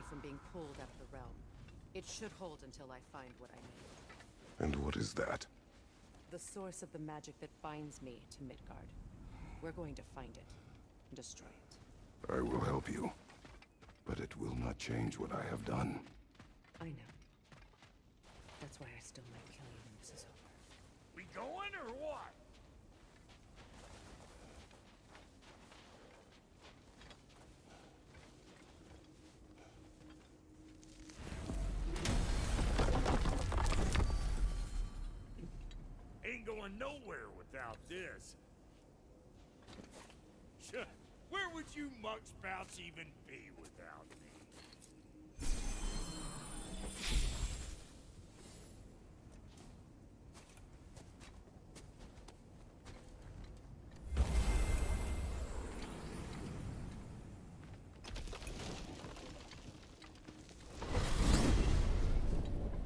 me from being pulled out of the realm. It should hold until I find what I need. And what is that? The source of the magic that binds me to Midgard. We're going to find it and destroy it. I will help you. But it will not change what I have done. I know. That's why I still might kill you when this is over. We going or what? Ain't going nowhere without this. Where would you muckspouts even be without me?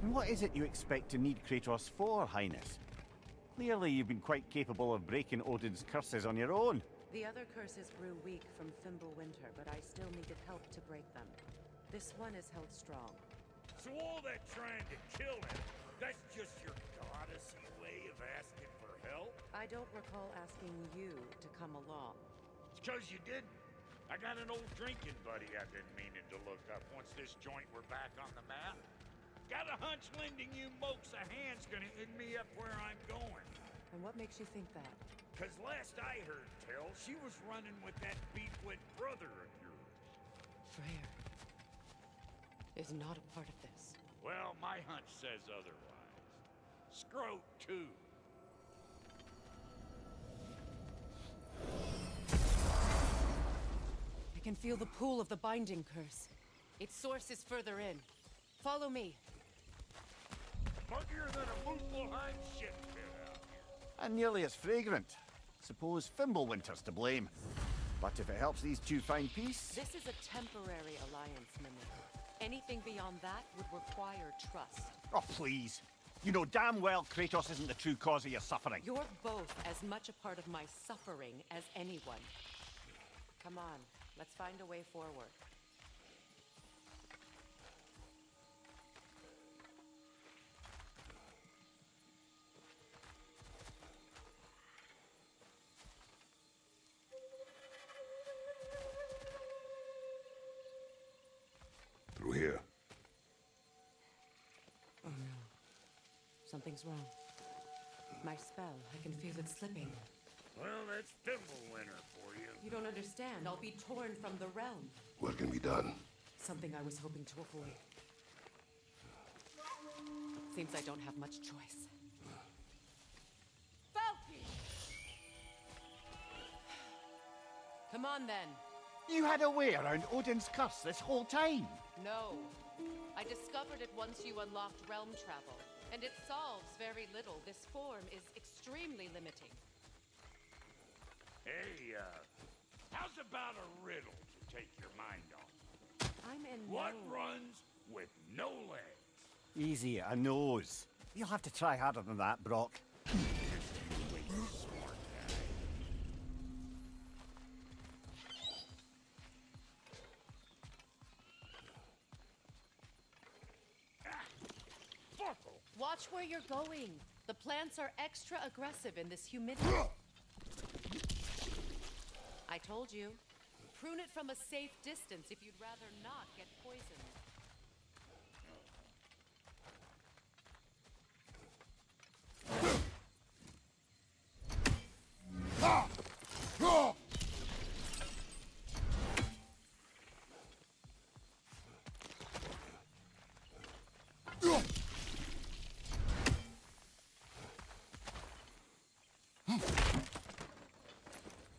And what is it you expect to need Kratos for, Highness? Clearly you've been quite capable of breaking Odin's curses on your own. The other curses grew weak from Fimbulwinter, but I still needed help to break them. This one is held strong. So all that trying to kill him, that's just your goddessy way of asking for help? I don't recall asking you to come along. It's 'cause you didn't. I got an old drinking buddy I've been meaning to look up once this joint were back on the map. Got a hunch lending you mokes a hand's gonna end me up where I'm going. And what makes you think that? 'Cause last I heard tell, she was running with that beefwit brother of yours. Freyr is not a part of this. Well, my hunch says otherwise. Scrote, too. I can feel the pull of the binding curse. Its source is further in. Follow me. Muggier than a moose-behind shit pit out here. And nearly as fragrant. Suppose Fimbulwinter's to blame. But if it helps these two find peace... This is a temporary alliance, Mimic. Anything beyond that would require trust. Oh, please. You know damn well Kratos isn't the true cause of your suffering. You're both as much a part of my suffering as anyone. Come on, let's find a way forward. Through here. Oh no. Something's wrong. My spell, I can feel it slipping. Well, that's Fimbulwinter for you. You don't understand. I'll be torn from the realm. What can be done? Something I was hoping to avoid. Seems I don't have much choice. Falky! Come on then. You had a way around Odin's curse this whole time. No. I discovered it once you unlocked realm travel, and it solves very little. This form is extremely limiting. Hey, how's about a riddle to take your mind off? I'm in What no... runs with no legs? Easy, a nose. You'll have to try harder than that, Brock. Smart guy. Fuckle. Watch where you're going. The plants are extra aggressive in this humidity. I told you. Prune it from a safe distance if you'd rather not get poisoned.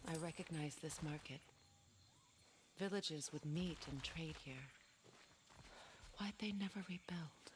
I recognize this market. Villages would meet and trade here. Why'd they never rebuild?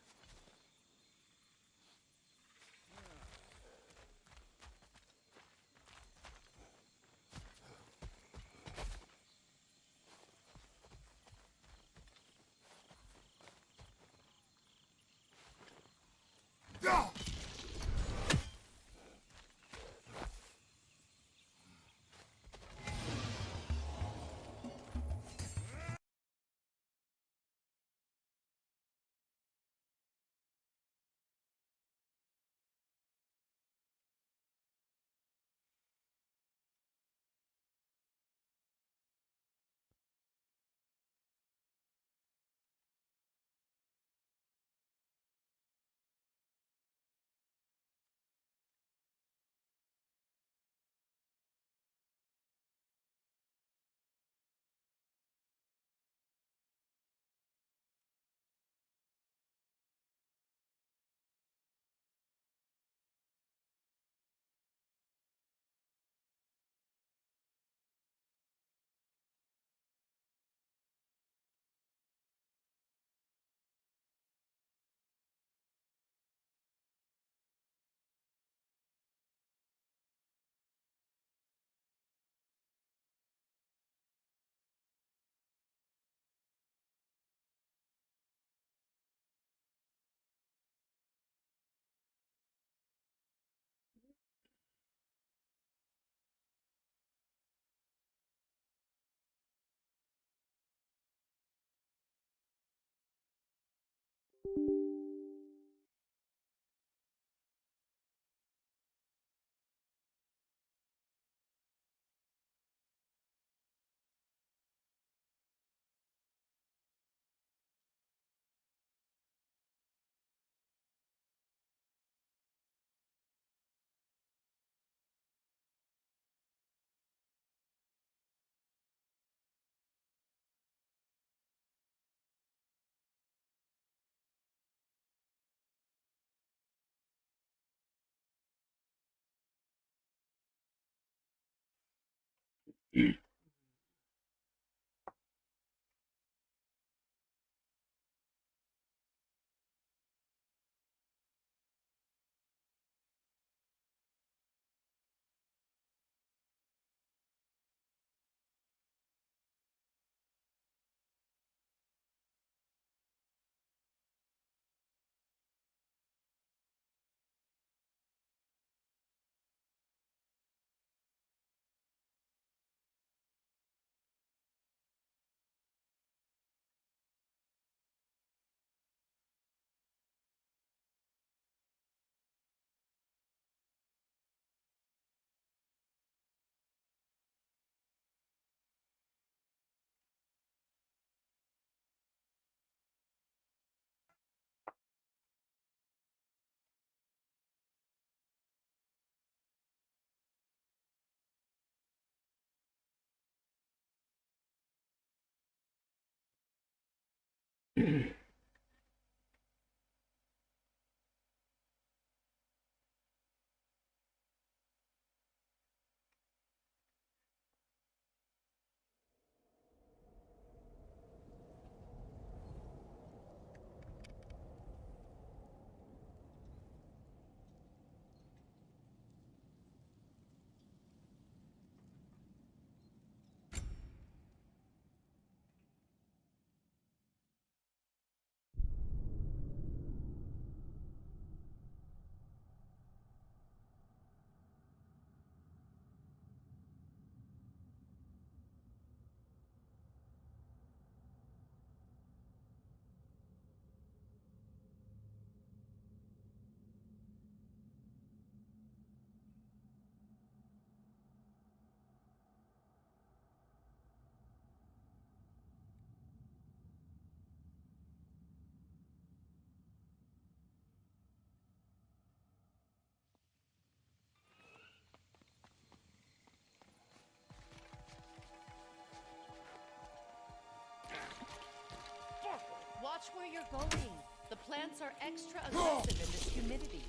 Watch where you're going. The plants are extra aggressive in this humidity.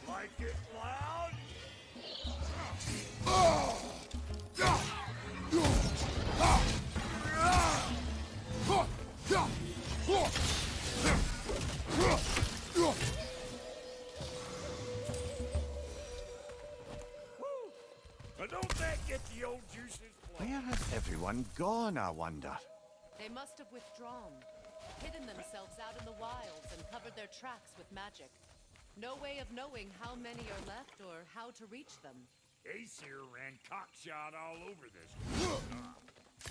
Like it loud? But don't that get the old juices flowing? Where has everyone gone, I wonder? They must have withdrawn, hidden themselves out in the wilds and covered their tracks with magic. No way of knowing how many are left or how to reach them. Ace here ran cockshot all over this.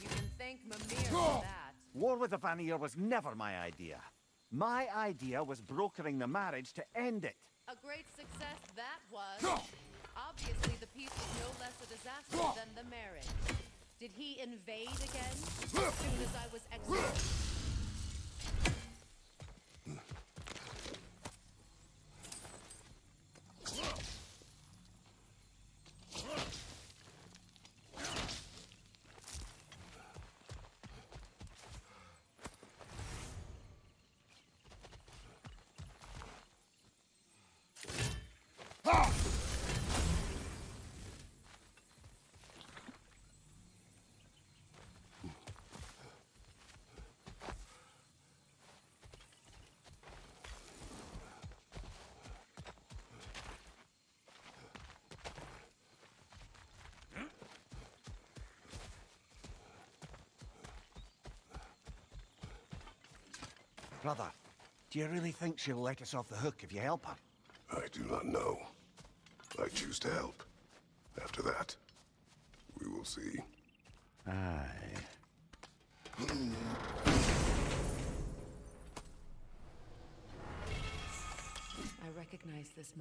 You can thank Mimir for that. War with the Vanir was never my idea. My idea was brokering the marriage to end it. A great success that was. Obviously, the peace was no less a disaster than the marriage. Did he invade again? As soon as I was exiled? Brother, do you really think she'll let us off the hook if you help her? I do not know. I choose to help. After that, we will see. Aye. I recognize this.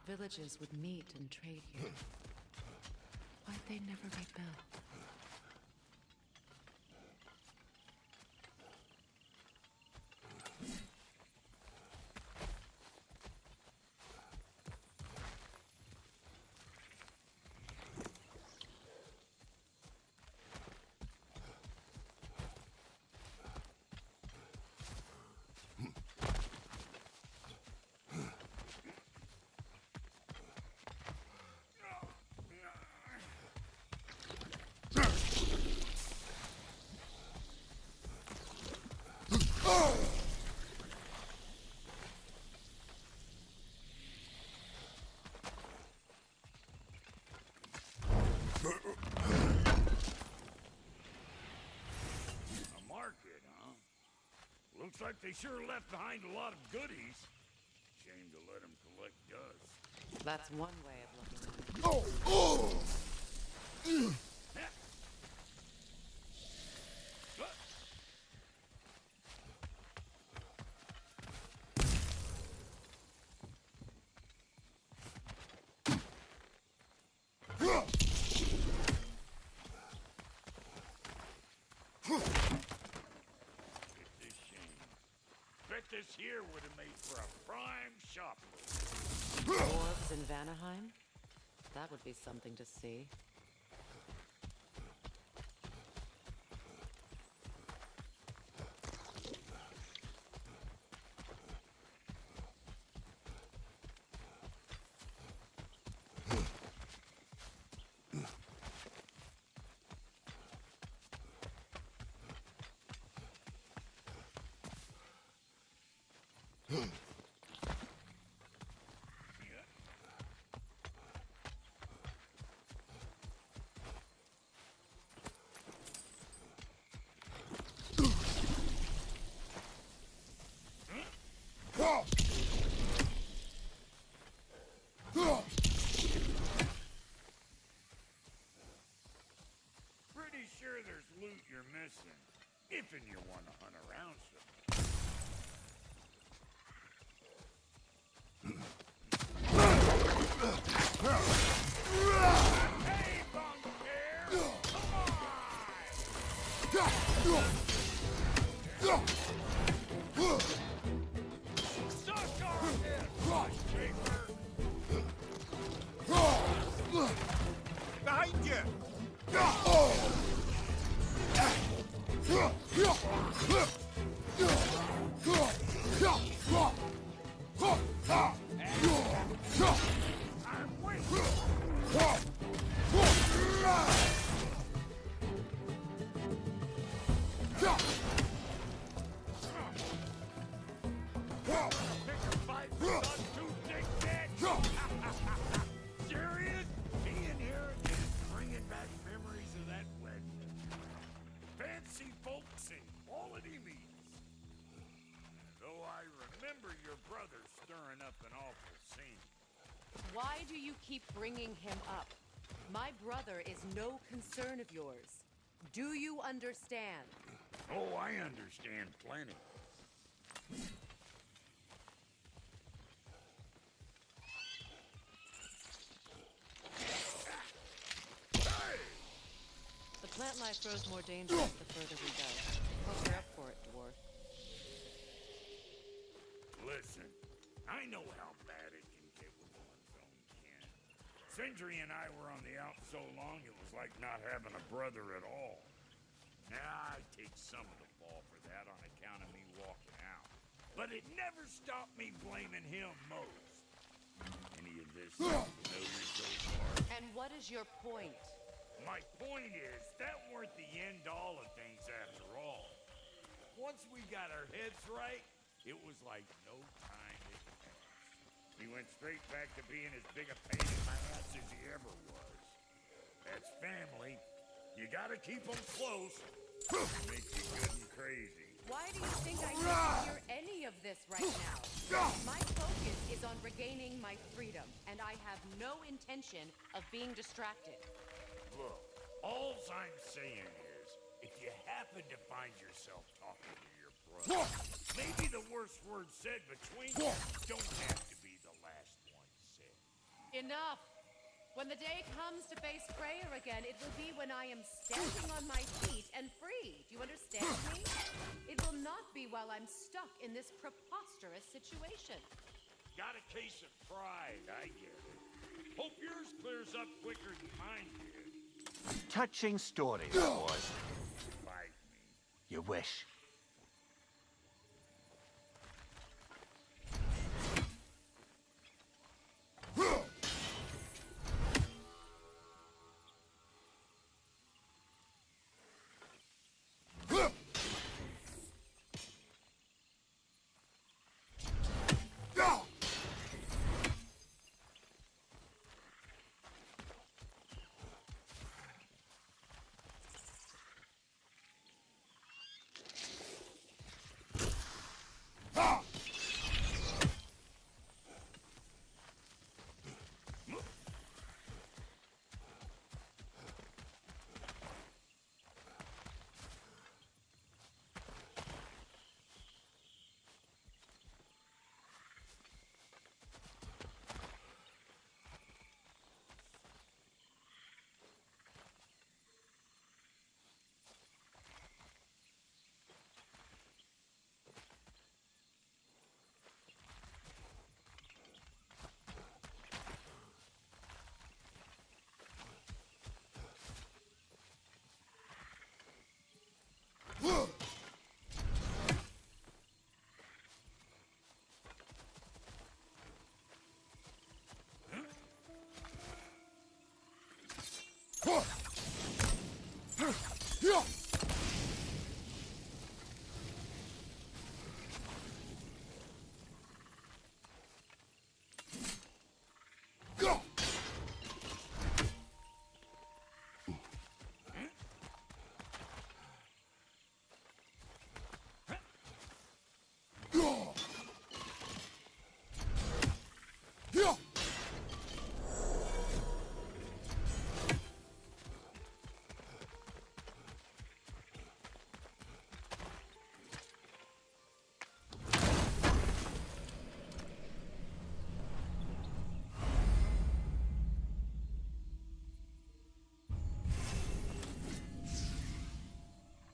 Villages would meet and trade here. Why'd they never rebuild? Looks like they sure left behind a lot of goodies. Shame to let them collect dust. That's one way of looking at it. Oh! Oh! This here would have made for a prime shoplift. Dwarves in Vanaheim? That would be something to see. Pretty sure there's loot you're missing, if and you want to hunt around some. Hey, Bunker! Come on! Suck on this, Rush Paper! Behind you! Serious? He inherited bringing back memories of that wedding. Fancy folks and quality meats. Though I remember your brother stirring up an awful scene. Why do you keep bringing him up? My brother is no concern of yours. Do you understand? Oh, I understand plenty. Hey! life grows more dangerous the further we go. Hope you're up for it, dwarf. Listen, I know how bad it can get with one's own kin. Sindri and I were on the out so long it was like not having a brother at all. Now, I take some of the fall for that on account of me walking out. But it never stopped me blaming him most. Any of this familiar so far? And what is your point? My point is, that weren't the end-all of things after all. Once we got our heads right, it was like no time had passed. He went straight back to being as big a pain in my ass as he ever was. That's family. You gotta keep them close. Make you good and crazy. Why do you think I need to hear any of this right now? My focus is on regaining my freedom, and I have no intention of being distracted. Look, all I'm saying is, if you happen to find yourself talking to your brother, maybe the worst word said between you don't have to be the last one said. Enough! When the day comes to face Freya again, it will be when I am standing on my feet and free. Do you understand me? It will not be while I'm stuck in this preposterous situation. Got a case of pride, I get it. Hope yours clears up quicker than mine did. Touching story, that was. Bite me. You wish.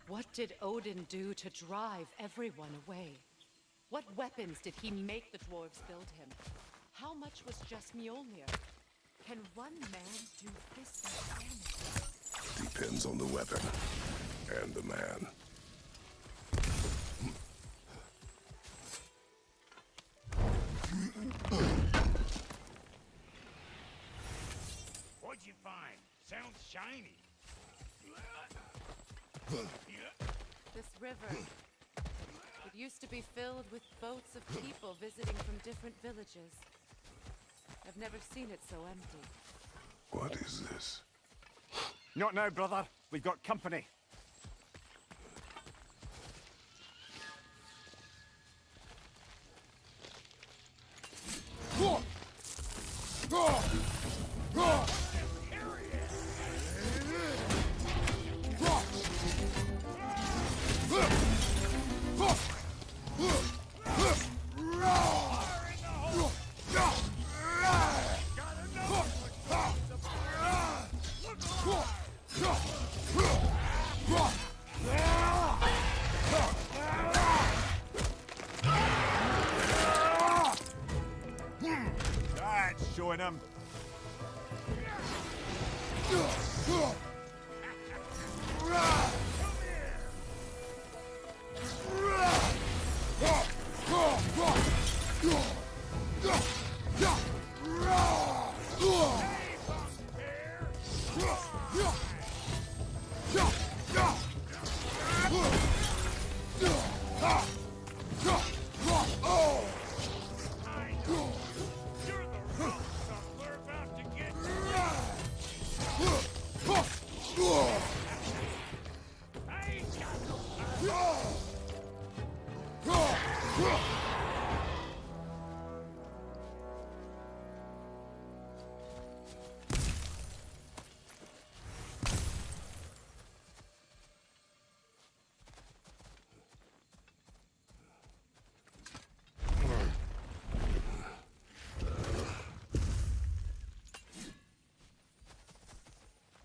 What did Odin do to drive everyone away? What weapons did he make the dwarves build him? How much was just Mjolnir? Can one man do this much damage? Depends on the weapon and the man. What'd you find? Sounds shiny. This river. It used to be filled with boats of people visiting from different villages. I've never seen it so empty. What is this? Not now, brother. We've got company. showing him.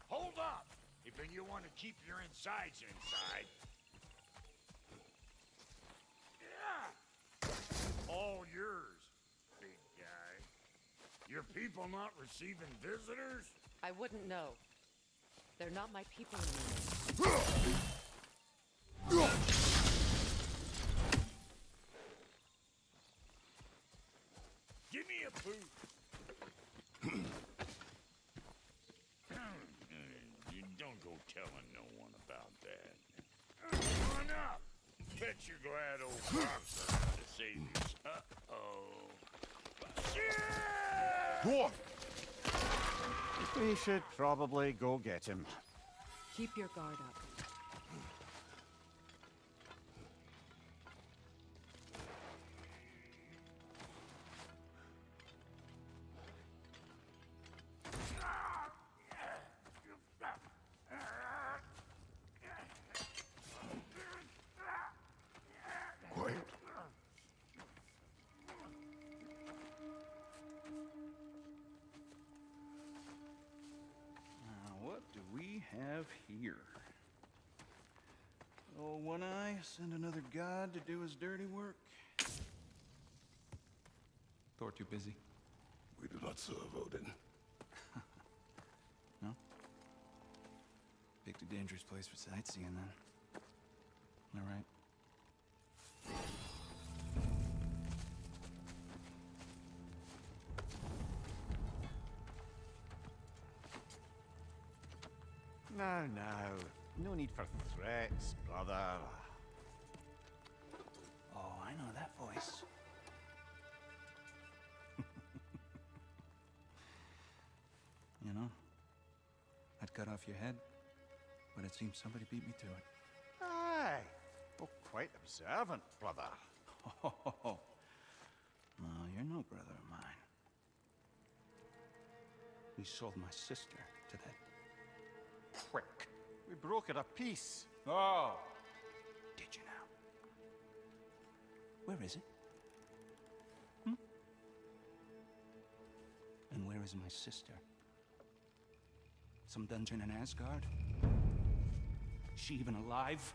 Hold up! If you want to keep your insides inside. Yeah! All yours, big guy. Your people not receiving visitors? I wouldn't know. They're not my people anymore. Give me a boot. You don't go telling no one about that. Come on up. Bet you're glad old Brock's around to save you. Uh-oh. Dwarf! We should probably go get him. Keep your guard up. Quiet. What do we have here? Oh, One Eye, send another god to do his dirty work. Thor too busy? We do not serve Odin. No? Picked a dangerous place for sightseeing, then. All right. Now, no need for threats, brother. Oh, I know that voice. You know, I'd cut off your head, but it seems somebody beat me to it. Aye. Oh, quite observant, brother. Oh, well, you're no brother of mine. We sold my sister to that prick. We broke it a piece. Oh! Did you now? Where is it? And where is my sister? Some dungeon in Asgard? Is she even alive?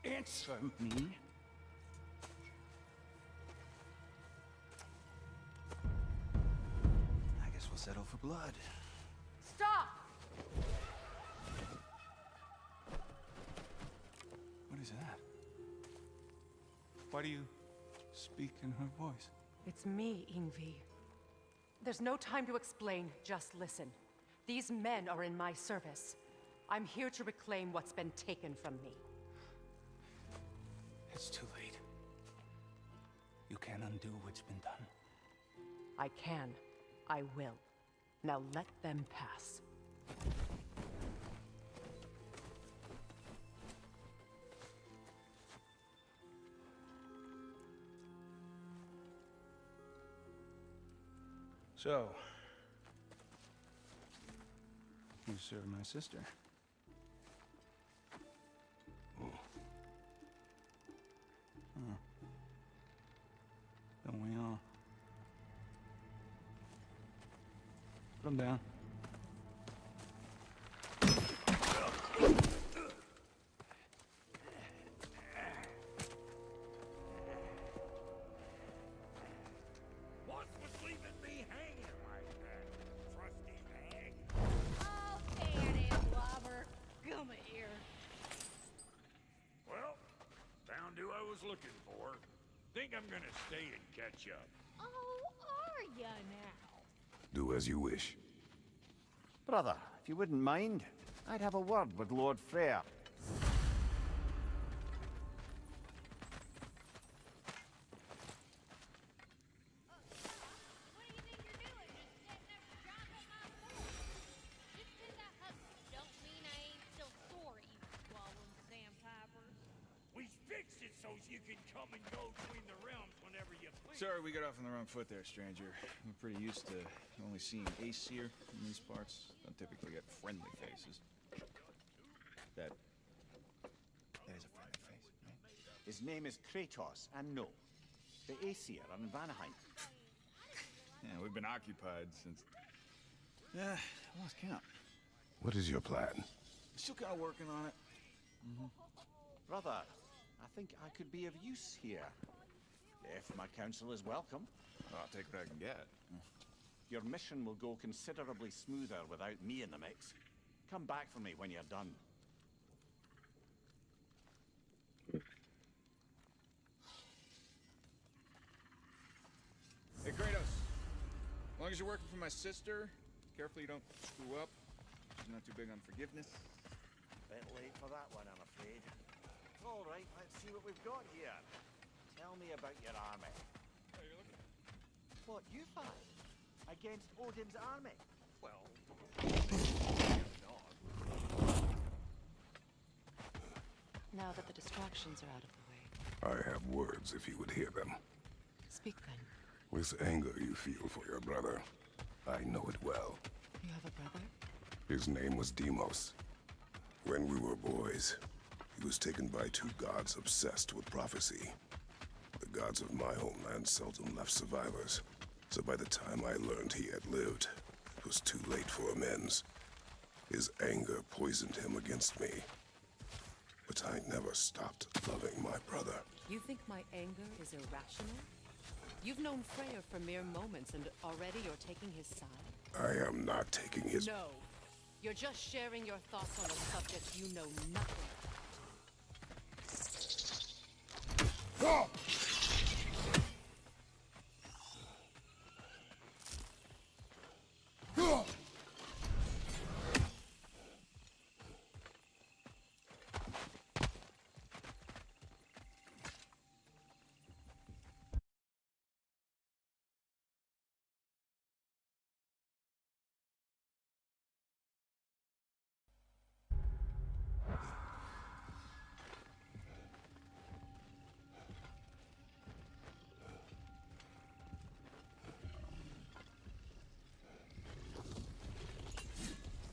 Answer me. I guess we'll settle for blood. Stop! What is that? Why do you speak in her voice? It's me, Ingvi. There's no time to explain, just listen. These men are in my service. I'm here to reclaim what's been taken from me. It's too late. You can't undo what's been done. I can. I will. Now let them pass. So, you served my sister. Don't we all? Put him down. What was leaving me looking for. Think I'm gonna stay and catch up. Oh, are ya now? Do as you wish. Brother, if you wouldn't mind, I'd have a word with Lord Freyr. What do you think you're doing? Just sitting there dropping my food? Just 'cause I hugged you don't mean I ain't still sore, you swallowing sandpipers. We fixed it so you can come and go between the realms whenever you please. Sorry we got off on the wrong foot there, stranger. We're pretty used to only seeing Aesir in these parts. Don't typically get friendly faces. That is a friendly face, right? His name is Kratos, and no, the Aesir are in Vanaheim. Yeah, we've been occupied since... I lost count. What is your plan? Still kind of working on it. Brother, I think I could be of use here. If my counsel is welcome. Well, I'll take what I can get. Your mission will go considerably smoother without me in the mix. Come back for me when you're done. Hey, Kratos. As long as you're working for my sister, careful you don't screw up. She's not too big on forgiveness. Bit late for that one, I'm afraid. All right, let's see what we've got here. Tell me about your army. Hey, you're looking... What, you fight? Against Odin's army? Well... Now that the distractions are out of the way, I have words if you would hear them. speak then. This anger you feel for your brother, I know it well. You have a brother? His name was Deimos. When we were boys, he was taken by two gods obsessed with prophecy. The gods of my homeland seldom left survivors, so by the time I learned he had lived, it was too late for amends. His anger poisoned him against me. But I never stopped loving my brother. You think my anger is irrational? You've known Freyr for mere moments, and already you're taking his side? I am not taking his... No. You're just sharing your thoughts on a subject you know nothing about.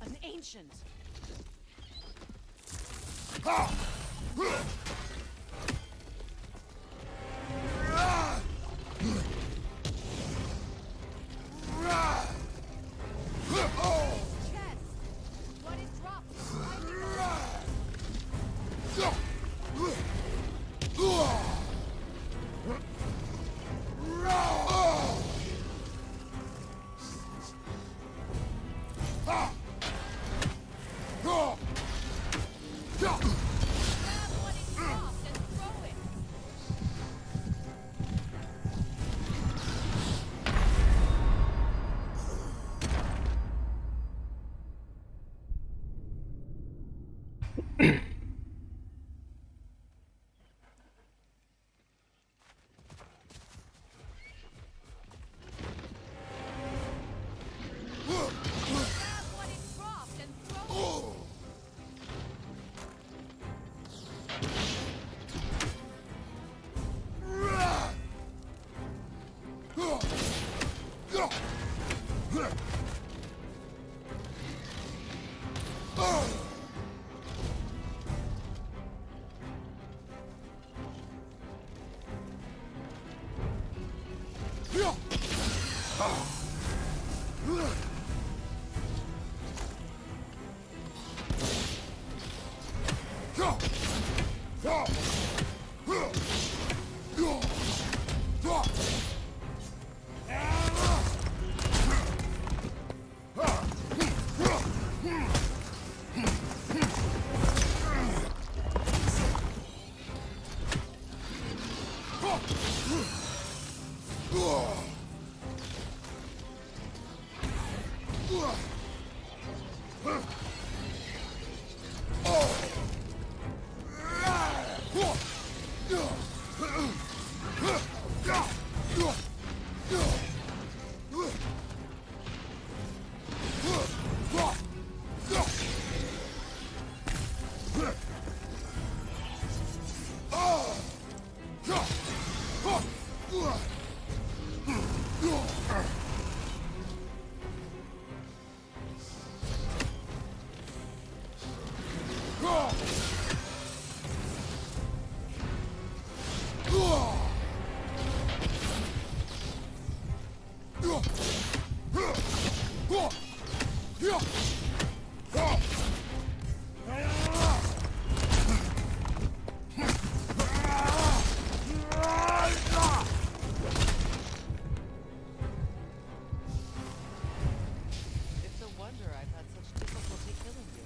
An ancient! Chest! What is dropped? Grab what is dropped and throw it! Grab what is dropped and throw it! It's a wonder I've had such difficulty killing you.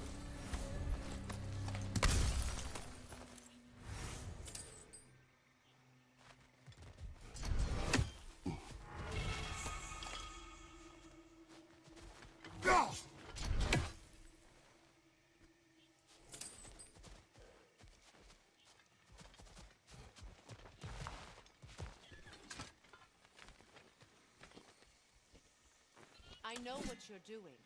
I know what you're doing.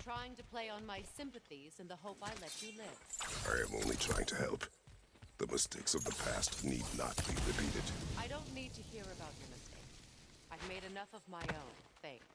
Trying to play on my sympathies in the hope I let you live. I am only trying to help. The mistakes of the past need not be repeated. I don't need to hear about your mistakes. I've made enough of my own, thanks.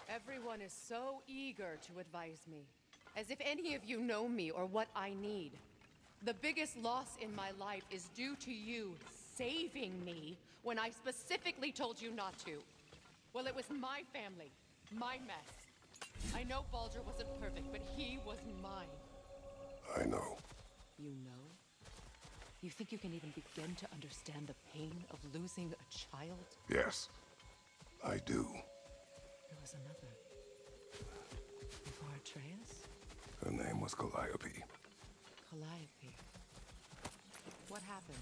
Everyone is so eager to advise me, as if any of you know me or what I need. The biggest loss in my life is due to you saving me when I specifically told you not to. Well, it was my family, my mess. I know Baldur wasn't perfect, but he was mine. I know. You know? You think you can even begin to understand the pain of losing a child? Yes, I do. There was another. Before Atreus? Her name was Calliope. Calliope. What happened?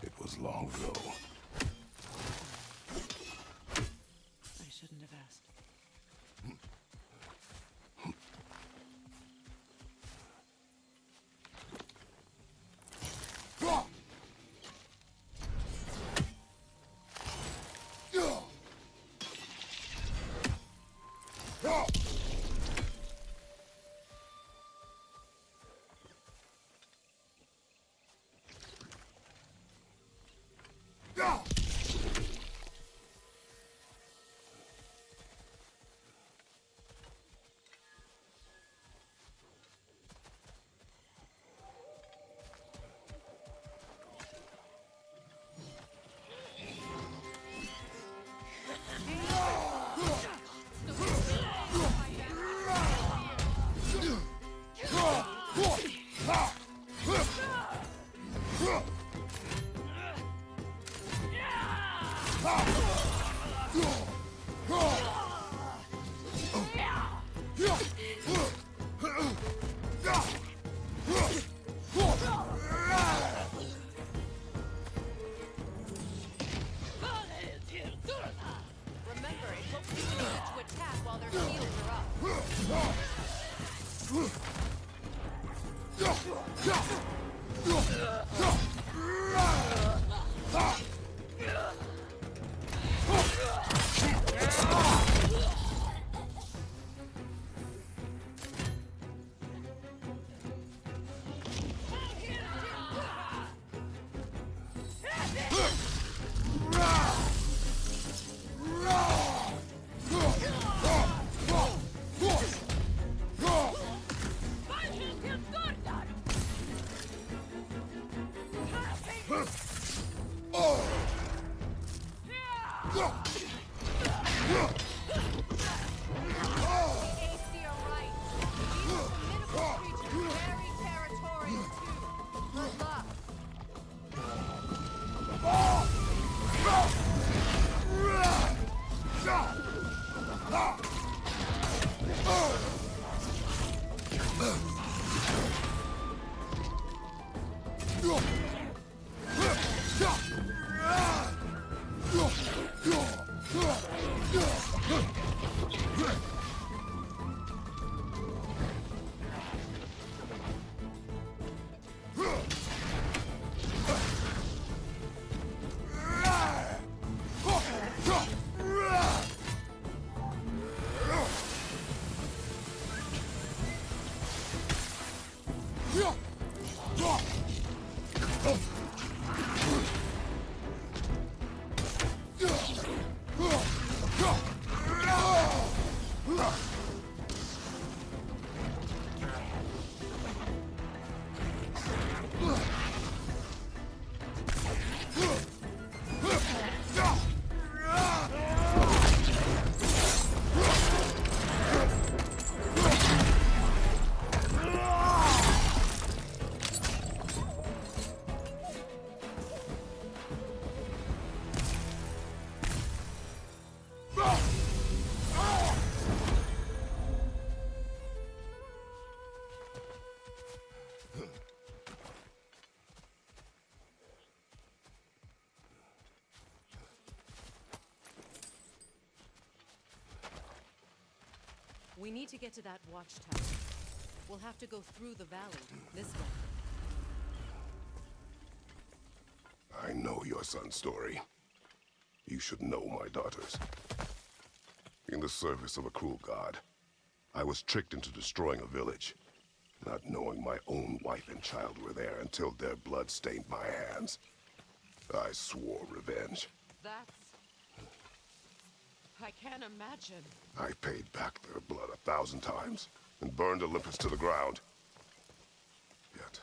It was long ago. I shouldn't have asked. AC are right. These are formidable creatures, very territorial too. Good luck. We need to get to that watchtower. We'll have to go through the valley, this way. I know your son's story. You should know my daughter's. In the service of a cruel god, I was tricked into destroying a village, not knowing my own wife and child were there until their blood stained my hands. I swore revenge. That's... I can't imagine. I paid back their blood 1,000 times and burned Olympus to the ground. Yet,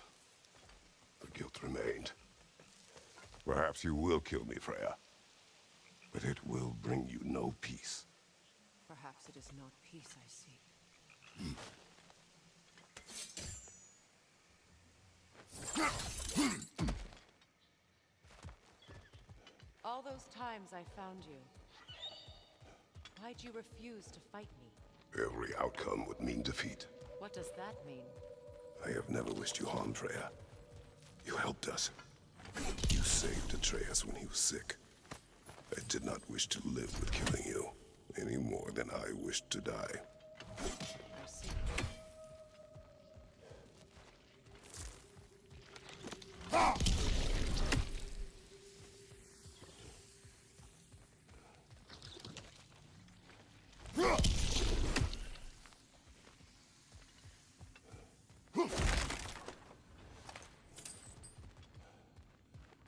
the guilt remained. Perhaps you will kill me, Freya. But it will bring you no peace. Perhaps it is not peace I seek. All those times I found you, why'd you refuse to fight me? Every outcome would mean defeat. What does that mean? I have never wished you harm, Freya. You helped us. You saved Atreus when he was sick. I did not wish to live with killing you, any more than I wished to die. I see.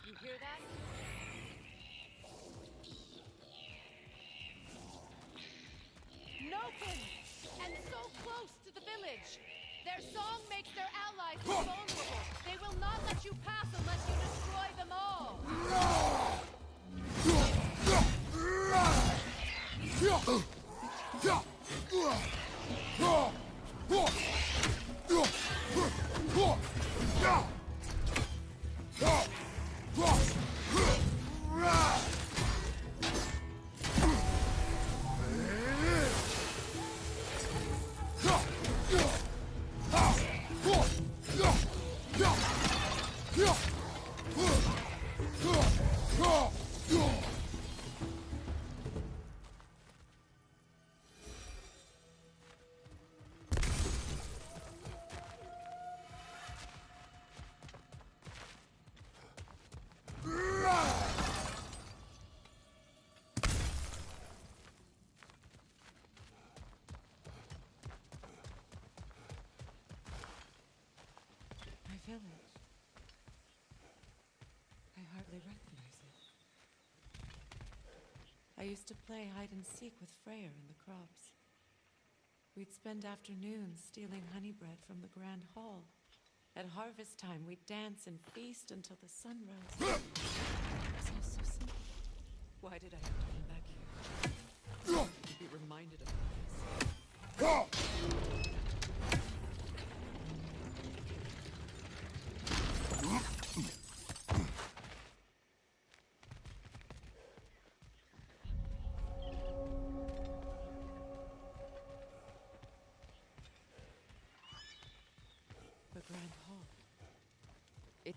You hear that? Noken! And so close to the village! Their song makes their allies invulnerable. They will not let you pass unless you destroy them all. Village. I hardly recognize it. I used to play hide and seek with Freyr in the crops. We'd spend afternoons stealing honey bread from the grand hall. At harvest time, we'd dance and feast until the sun rose. It was all so simple. Why did I have to come back here?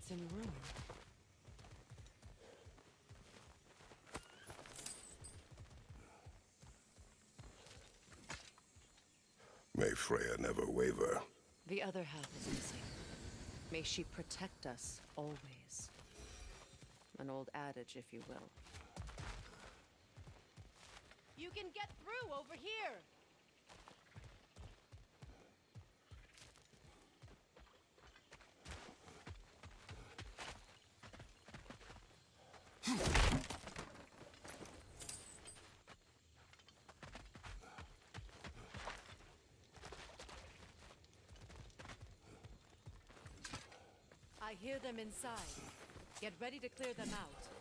It's in ruin. May Freya never waver. The other half is missing. May she protect us always. An old adage, if you will. You can get through over here! I hear them inside. Get ready to clear them out.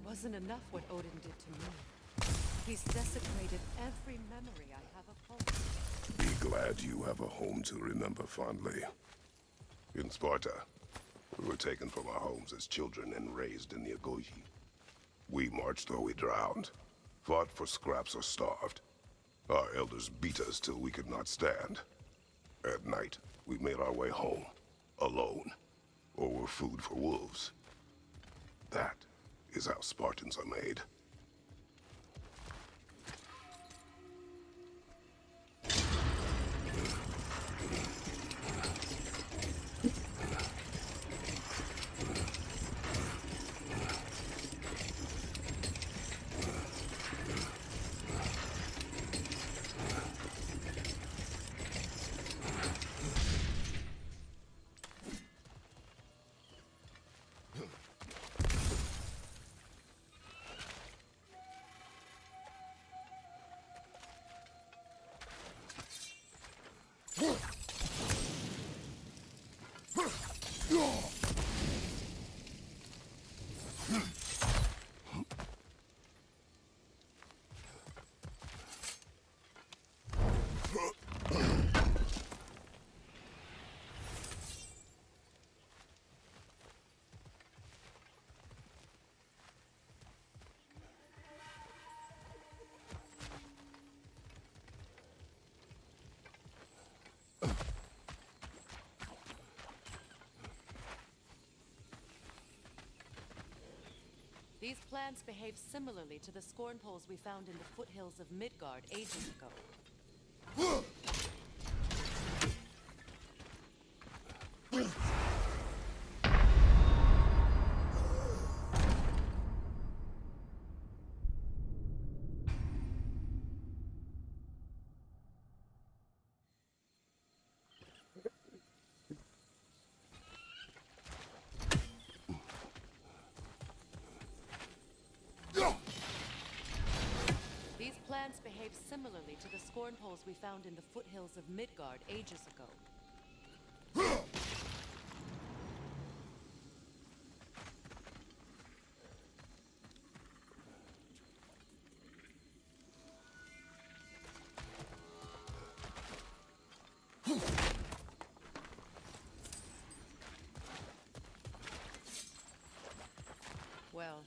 Wasn't enough what Odin did to me. He's desecrated every memory I have of home. Be glad you have a home to remember fondly. In Sparta, we were taken from our homes as children and raised in the Agogi. We marched or we drowned, fought for scraps or starved. Our elders beat us till we could not stand. At night, we made our way home, alone, or were food for wolves. That is how Spartans are made. These plants behave similarly to the scorn poles we found in the foothills of Midgard ages ago. These plants behave similarly to the scorn poles we found in the foothills of Midgard ages ago. Well,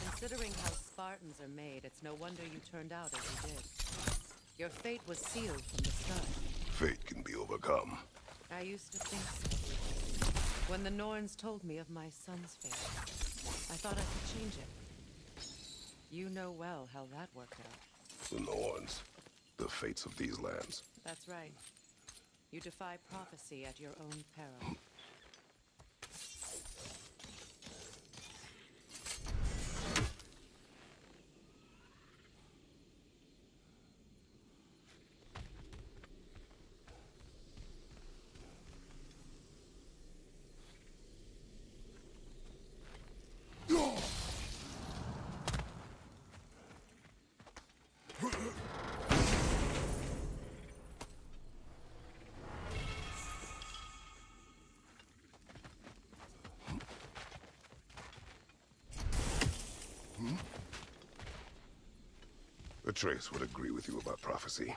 considering how Spartans are made, it's no wonder you turned out as you did. Your fate was sealed from the start. Fate can be overcome. I used to think so. When the Norns told me of my son's fate, I thought I could change it. You know well how that worked out. The Norns. The fates of these lands. That's right. You defy prophecy at your own peril. Atreus would agree with you about prophecy.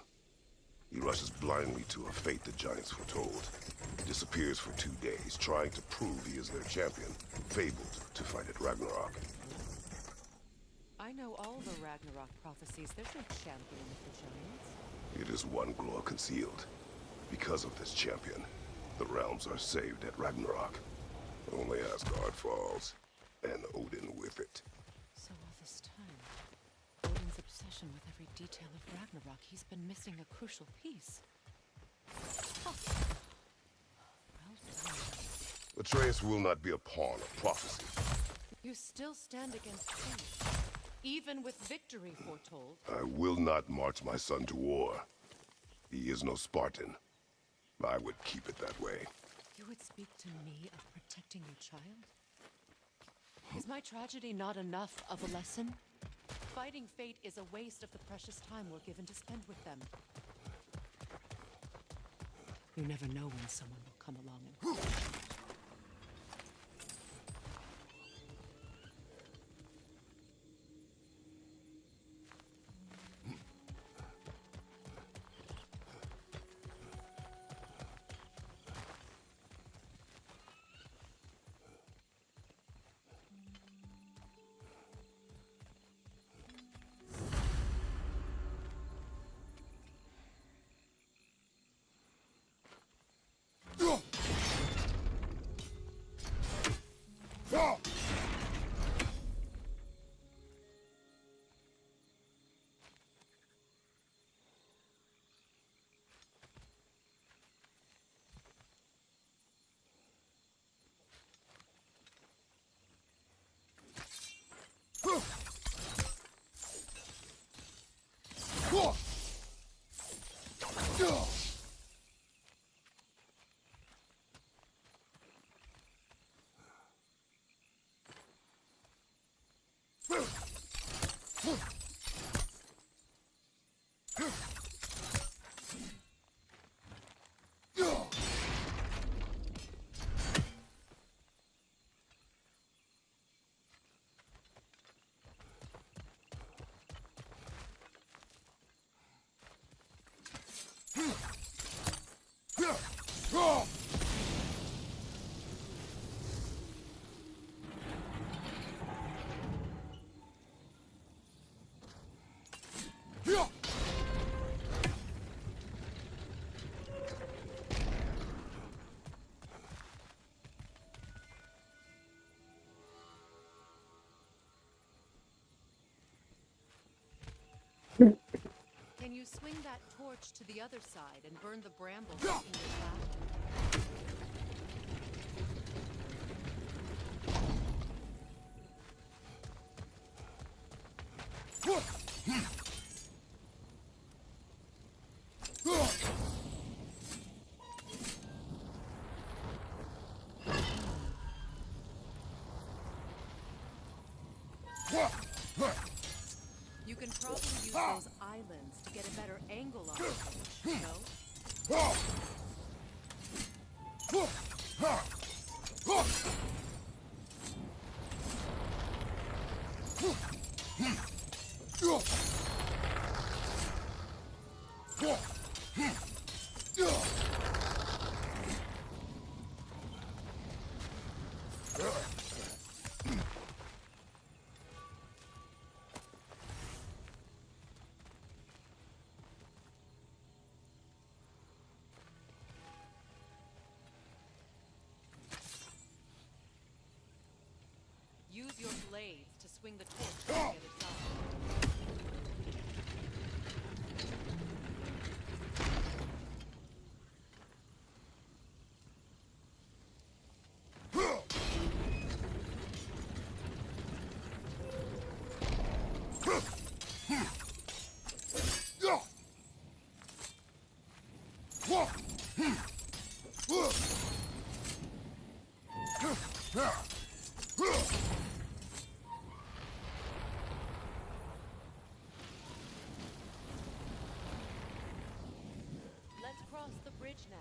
He rushes blindly to a fate the giants foretold. Disappears for 2 days, trying to prove he is their champion, fabled to fight at Ragnarok. I know all the Ragnarok prophecies. There's no champion of the giants. It is one glow concealed. Because of this champion, the realms are saved at Ragnarok. Only Asgard falls, and Odin with it. So all this time, Odin's obsession with every detail of Ragnarok, he's been missing a crucial piece. Huh. Well done. Atreus will not be a pawn of prophecy. You still stand against fate, even with victory foretold. I will not march my son to war. He is no Spartan. I would keep it that way. You would speak to me of protecting your child? Is my tragedy not enough of a lesson? Fighting fate is a waste of the precious time we're given to spend with them. You never know when someone will come along and... you swing that torch to the other side and burn the brambles in your path? You can probably use those islands to get a better angle on the torch, no? Use your blades to swing the torch to the other side. Let's cross the bridge now.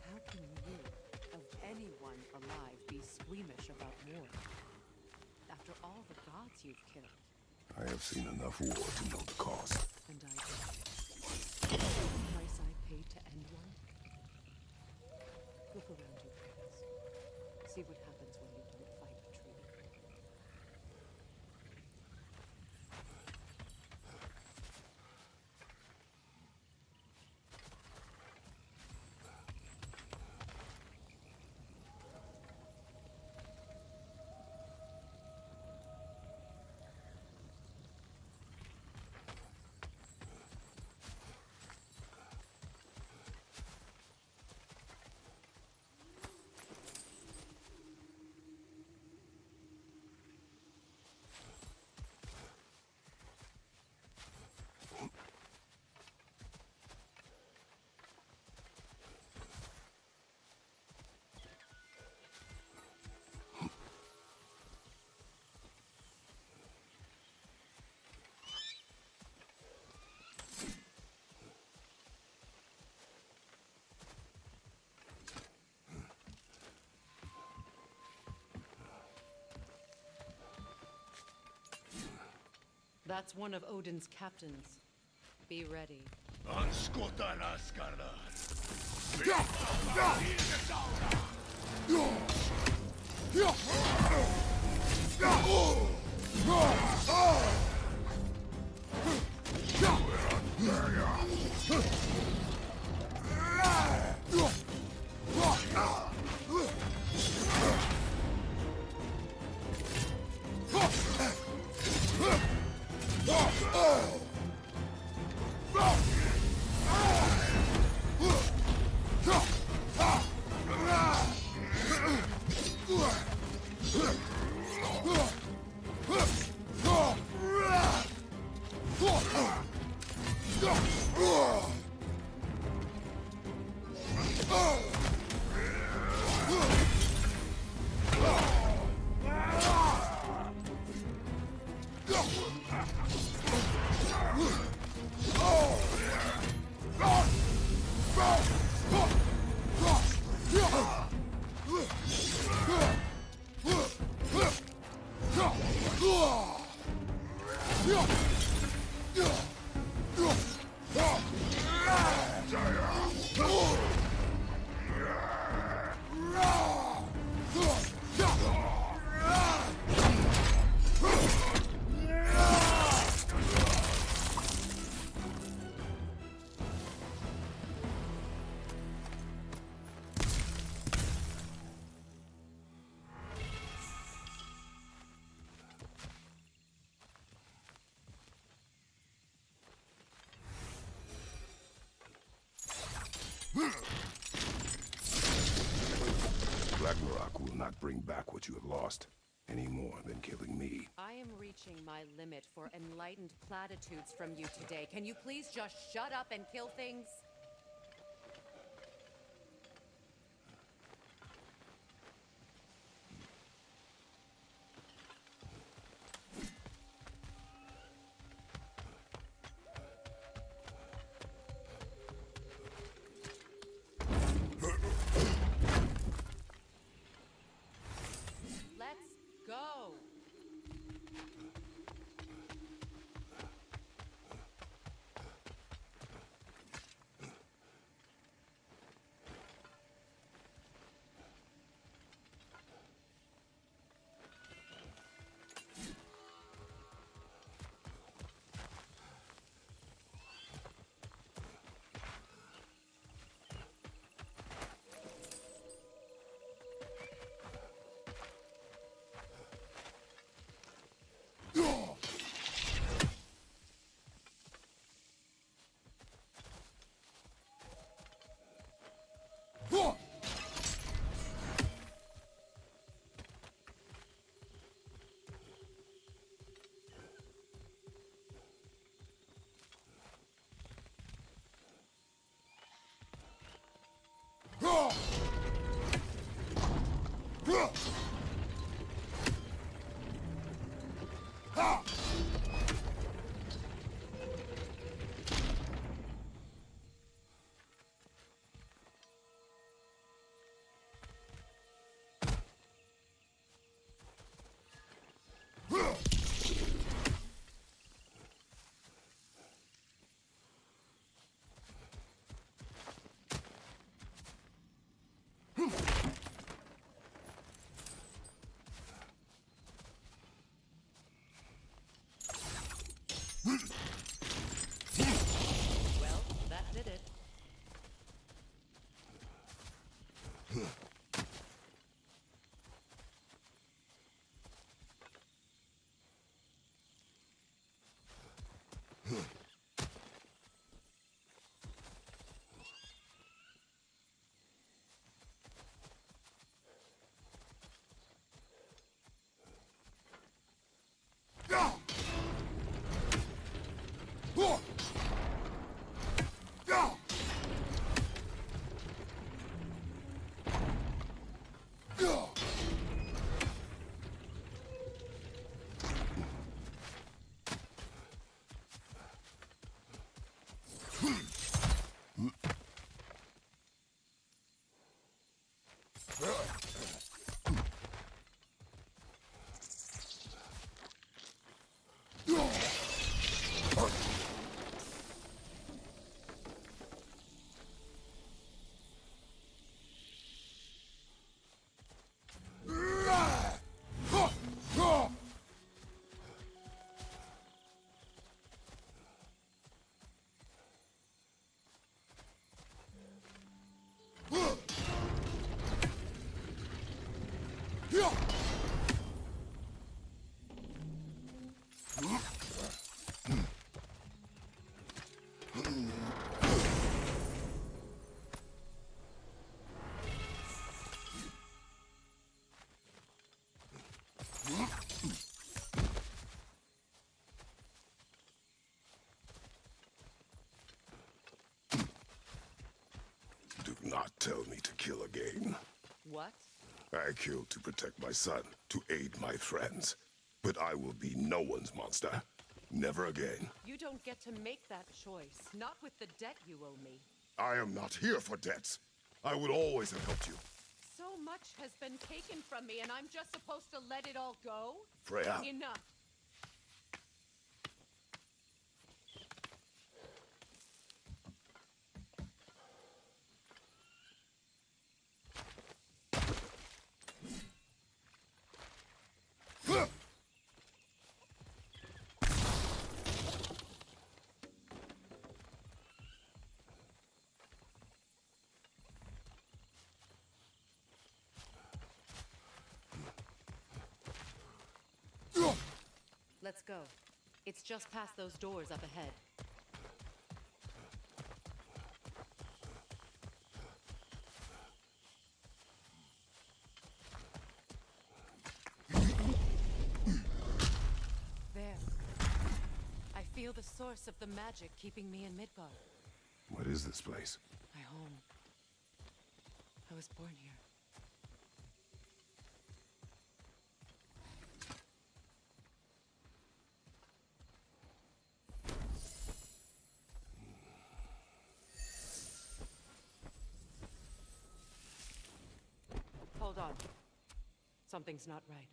How can you, of anyone alive, be squeamish about war? After all the gods you've killed. I have seen enough war to know the cost. And I did. The price I paid to end one? Look around you, friends. See what happens when you don't fight a treaty. That's one of Odin's captains. Be ready. not bring back what you have lost, any more than killing me. I am reaching my limit for enlightened platitudes from you today. Can you please just shut up and kill things? Let's go! Well, that did it. Do not tell me to kill again. What? I killed to protect my son, to aid my friends. But I will be no one's monster. Never again. You don't get to make that choice. Not with the debt you owe me. I am not here for debts. I would always have helped you. So much has been taken from me, and I'm just supposed to let it all go? Freya. Enough. Let's go. It's just past those doors up ahead. feel the source of the magic keeping me in Midgard. What is this place? My home. I was born here. Hold on. Something's not right.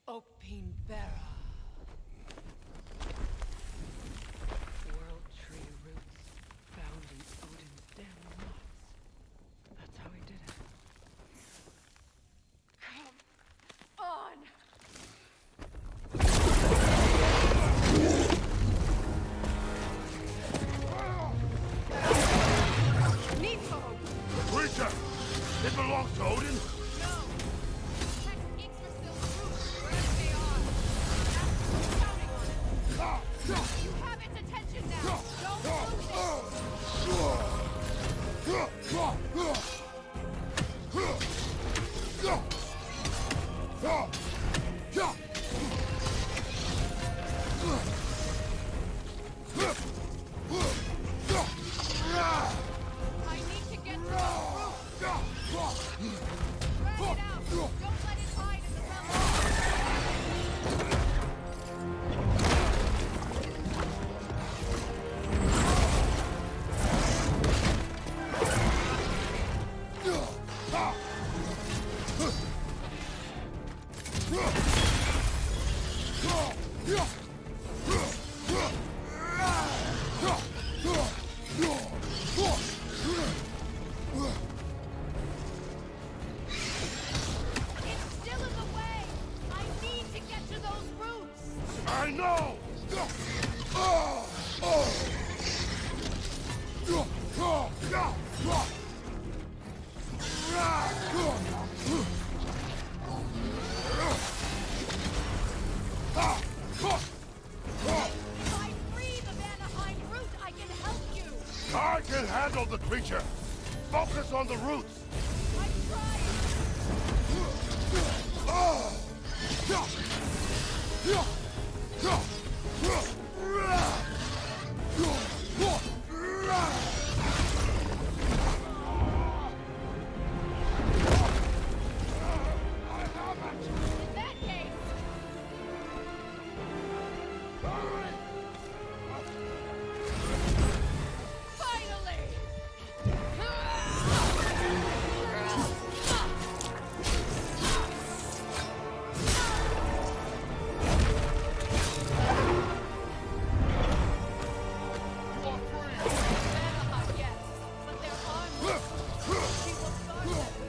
Opin Bera. World tree roots found in Odin's damn nuts. That's how he did it. Come on! Nico! Creature! It belongs to Odin? No! Check Yggdrasil's roots, wherever they are. That's counting on it. You have its attention now. Don't lose it. I need to get to those roots. Drag it out. Don't let it hide in the mountains. It's still in the way. I need to get to those roots. I know! If I free the Vanaheim root, I can help you. I can handle the creature! Focus on the roots! I'm trying. In that case, finally! Vanaheim, yes, but there are more. She will start them with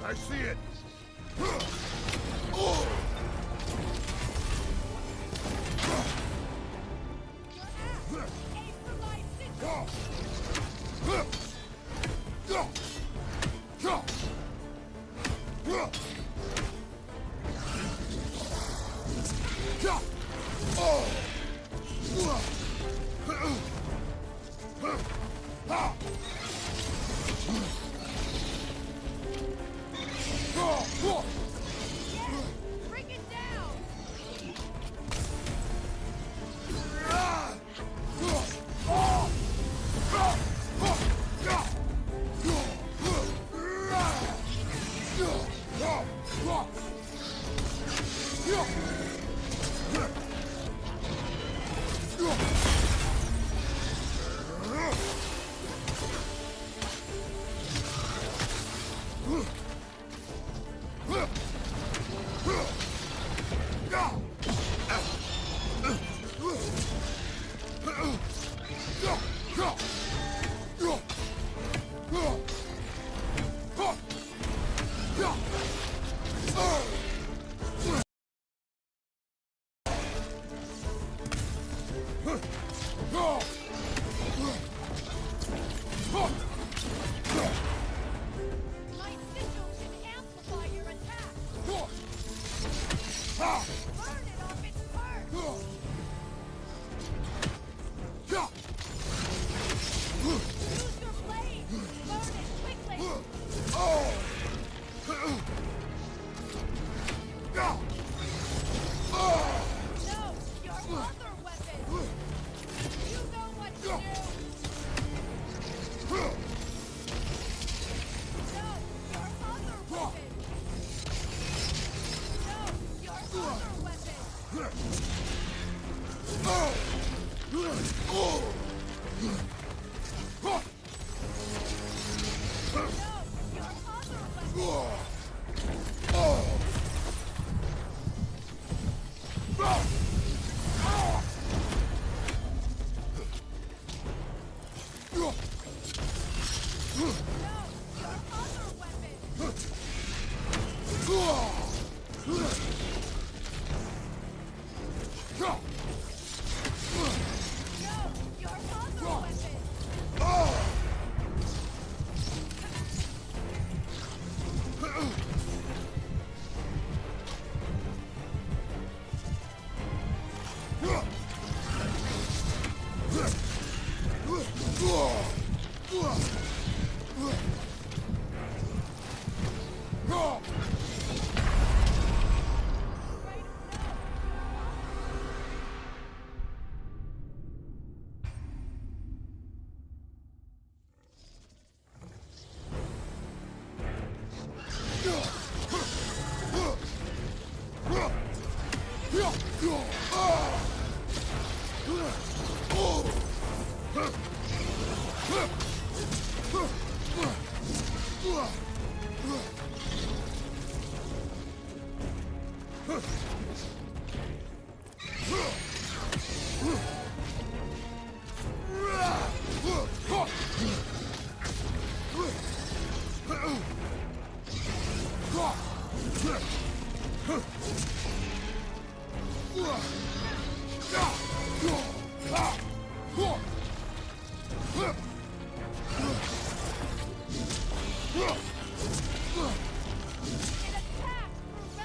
I see it! Aim for life, Citrus! Your other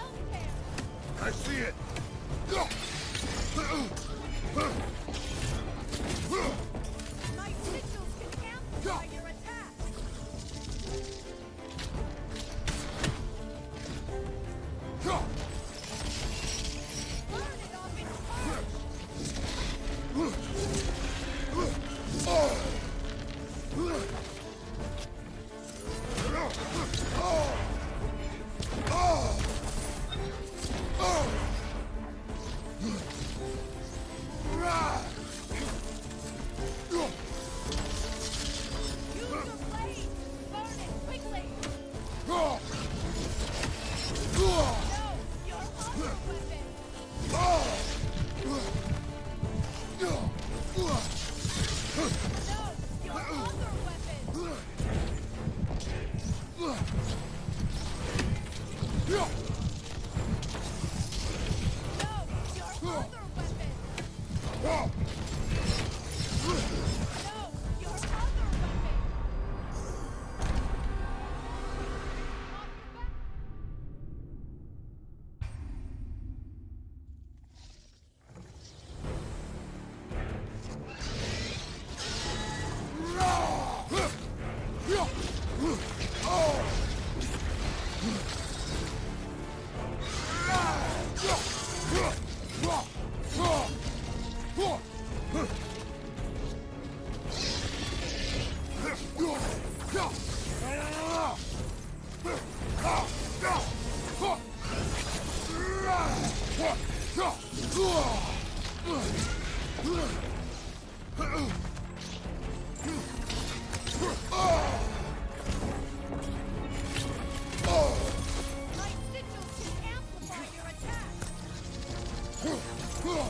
weapon! I see it! My sigils can amplify your attack! Burn it off its Use your blade! Burn it quickly! No! Your other weapon! No! Your other weapon! No! Your other weapon! No! Your other weapon! Off your back! My sigils can amplify your attack! Aim for my sigils! It attacks through Realm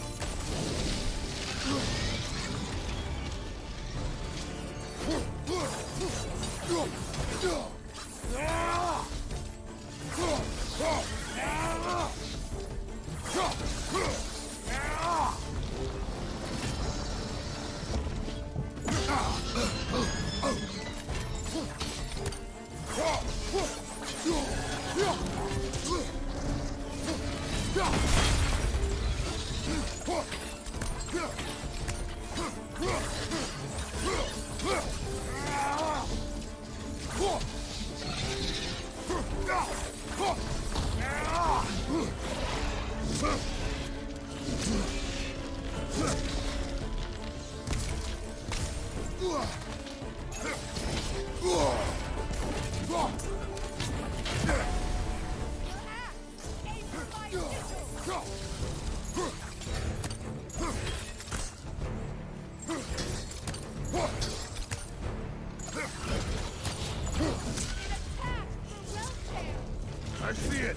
I see it!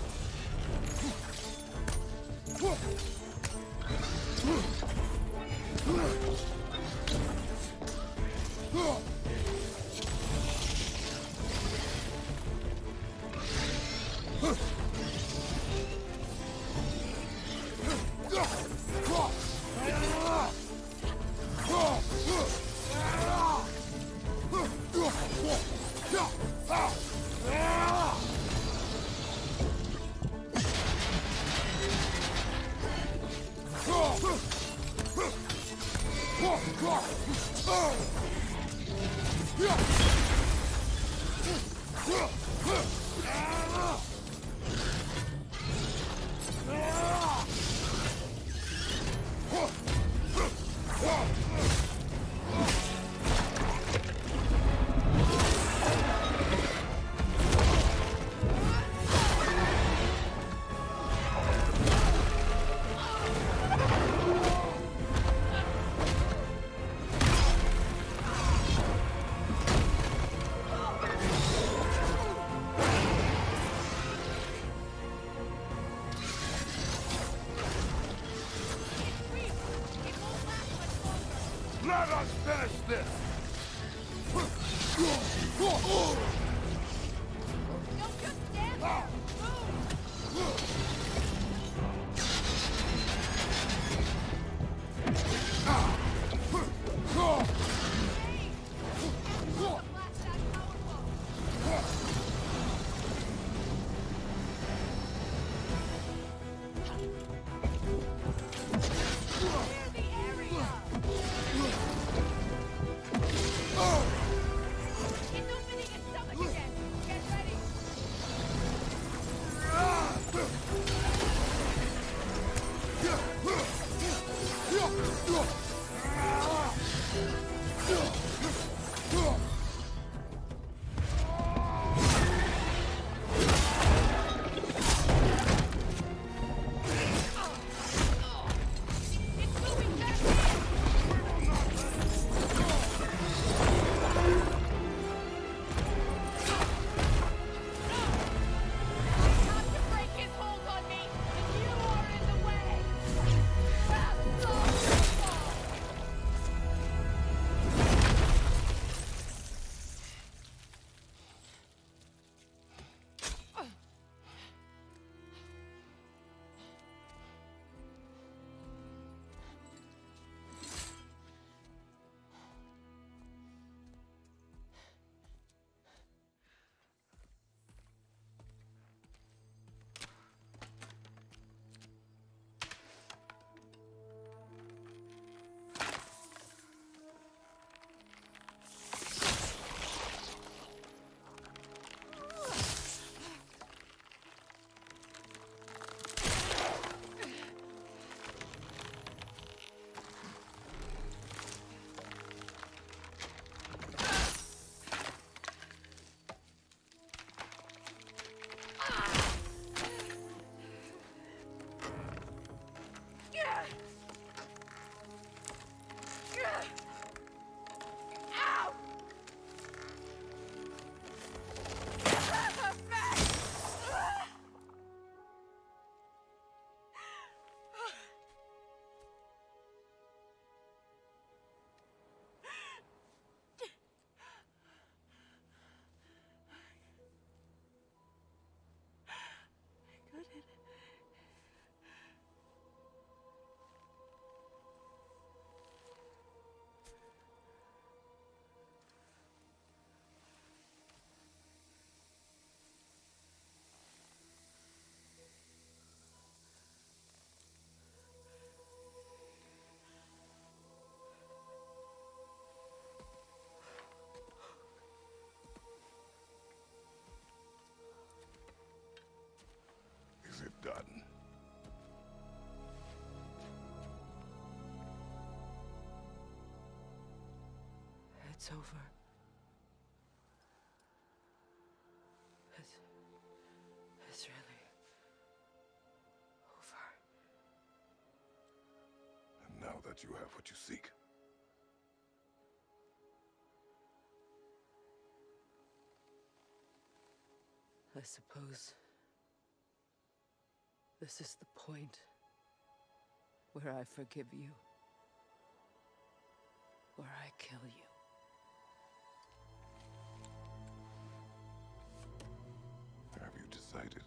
Let us finish this! Don't just stand there! Move! Is it done? It's over. It's really over. And now that you have what you seek, I suppose this is the point where I forgive you, where I kill you. have you decided?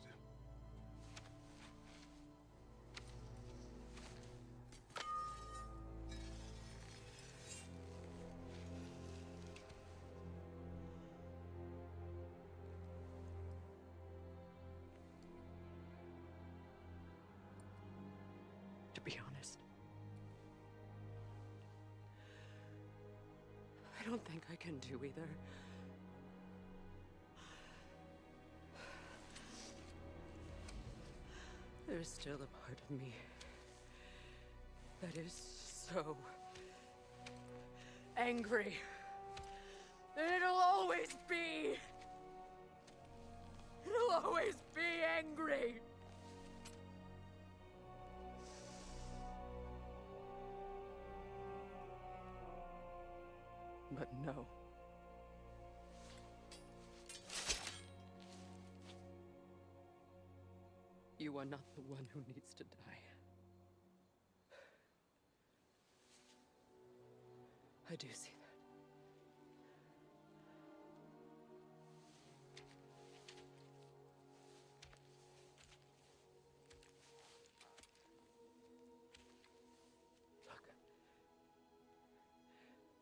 To be honest, I don't think I can do either. There's still a part of me that is so angry. And it'll always be. It'll always be angry. But no. You are not the one who needs to die. I do see that. Look.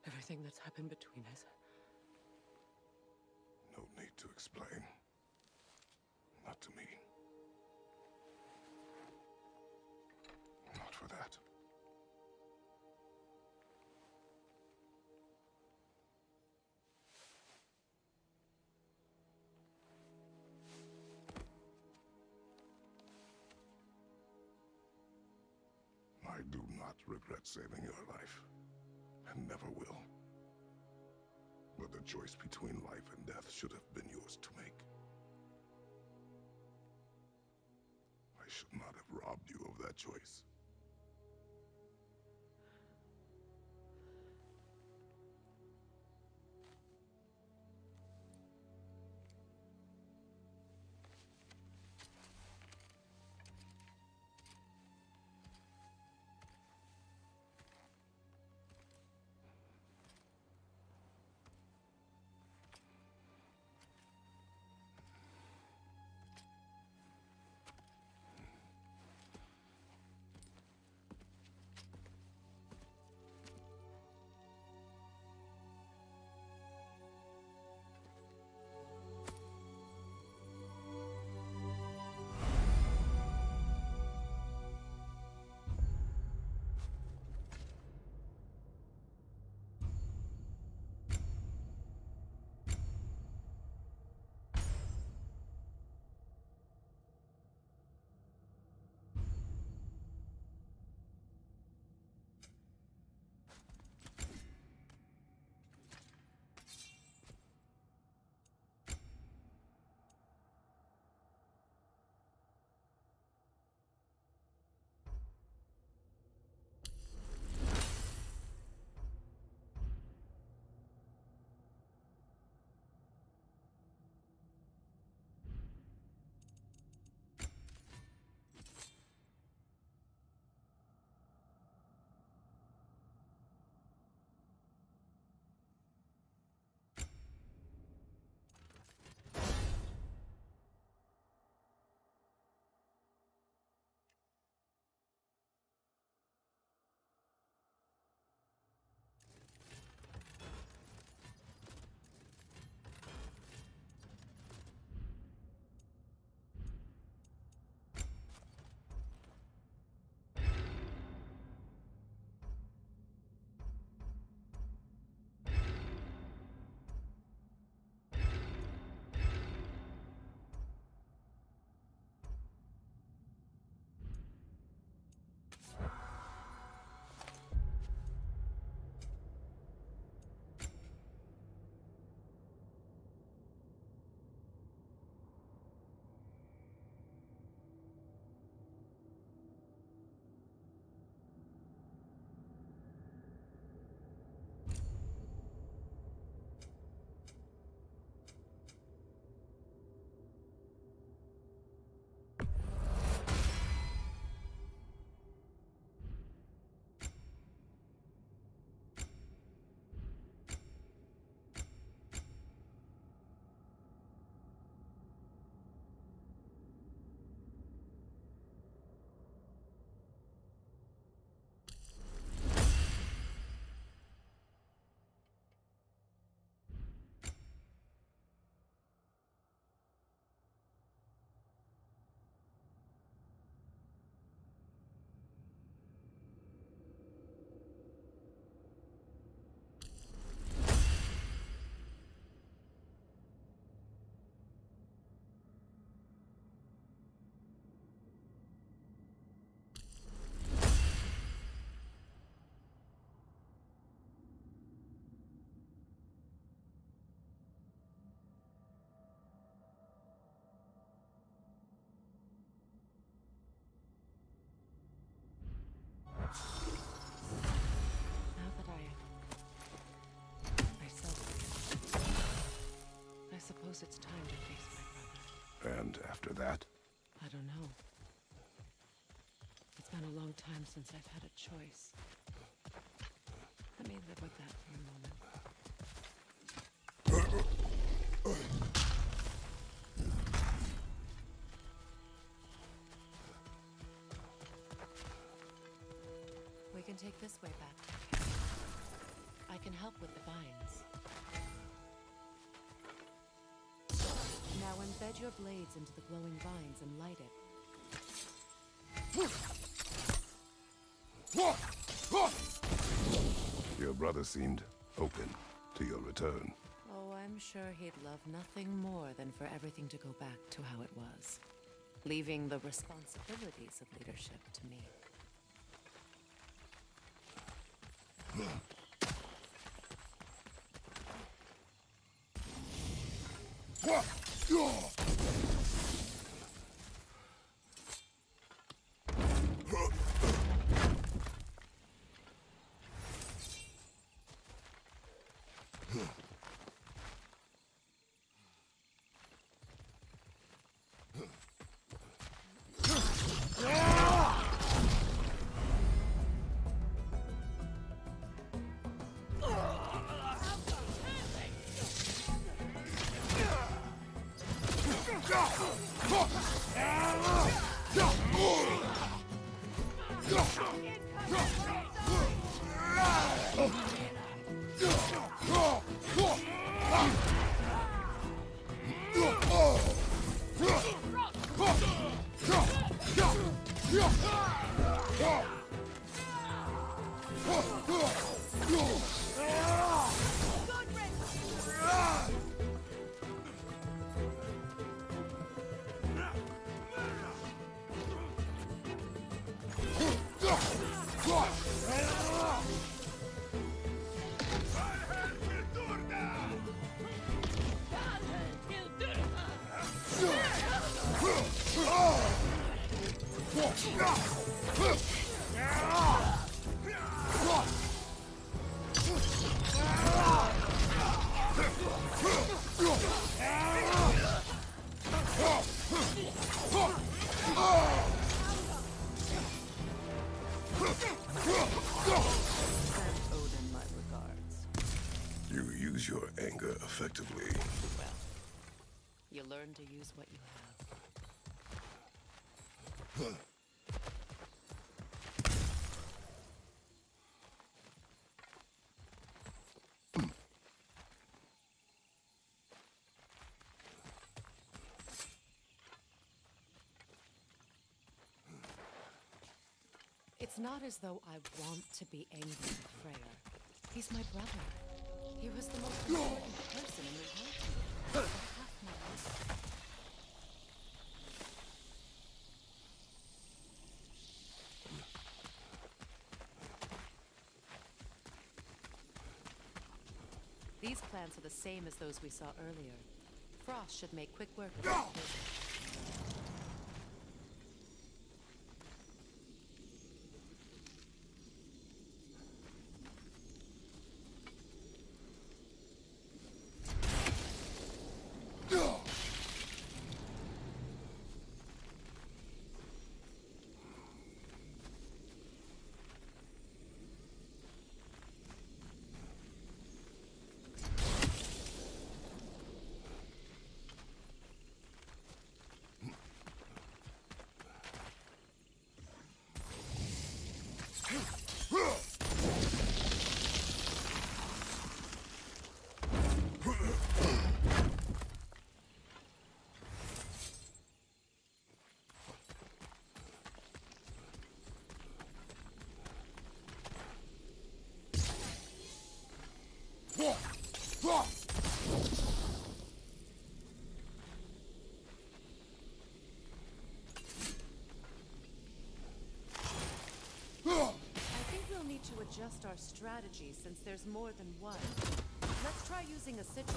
Everything that's happened between us. No need to explain. Not to me. Not for that. I do not regret saving your life, and never will. But the choice between life and death should have been yours to make. I should not have robbed you of that choice. suppose it's time to face my brother. And after that? I don't know. It's been a long time since I've had a choice. Let me live with that for a moment. We can take this way back. I can help with the vines. Now embed your blades into the glowing vines and light it. Your brother seemed open to your return. Oh, I'm sure he'd love nothing more than for everything to go back to how it was, leaving the responsibilities of leadership to me. You use your anger effectively. Well, you learn to use what you have. It's not as though I want to be angry with Freyr. He's my brother. He was the most important person in the world to me. For half my life. These plants are the same as those we saw earlier. Frost should make quick work of it. To adjust our strategy since there's more than one. Let's try using a sigil.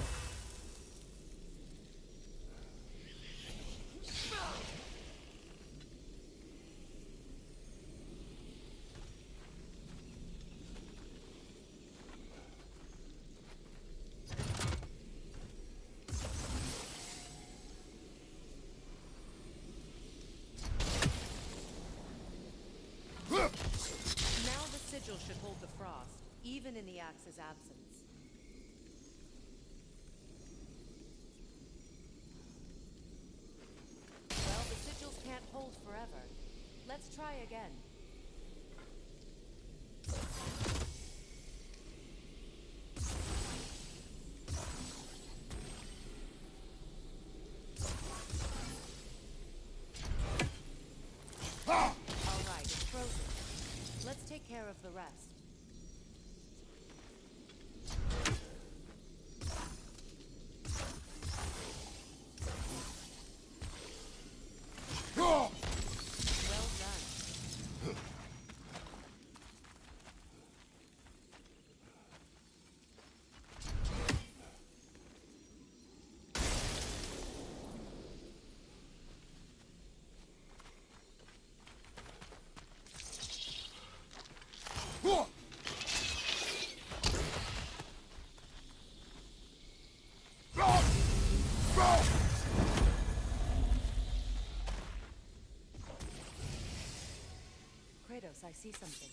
Sigil should hold the frost. even in the axe's absence. Well, the sigils can't hold forever. Let's try again. All right, it's frozen. Let's take care of the rest. Well done. Kratos, I see something.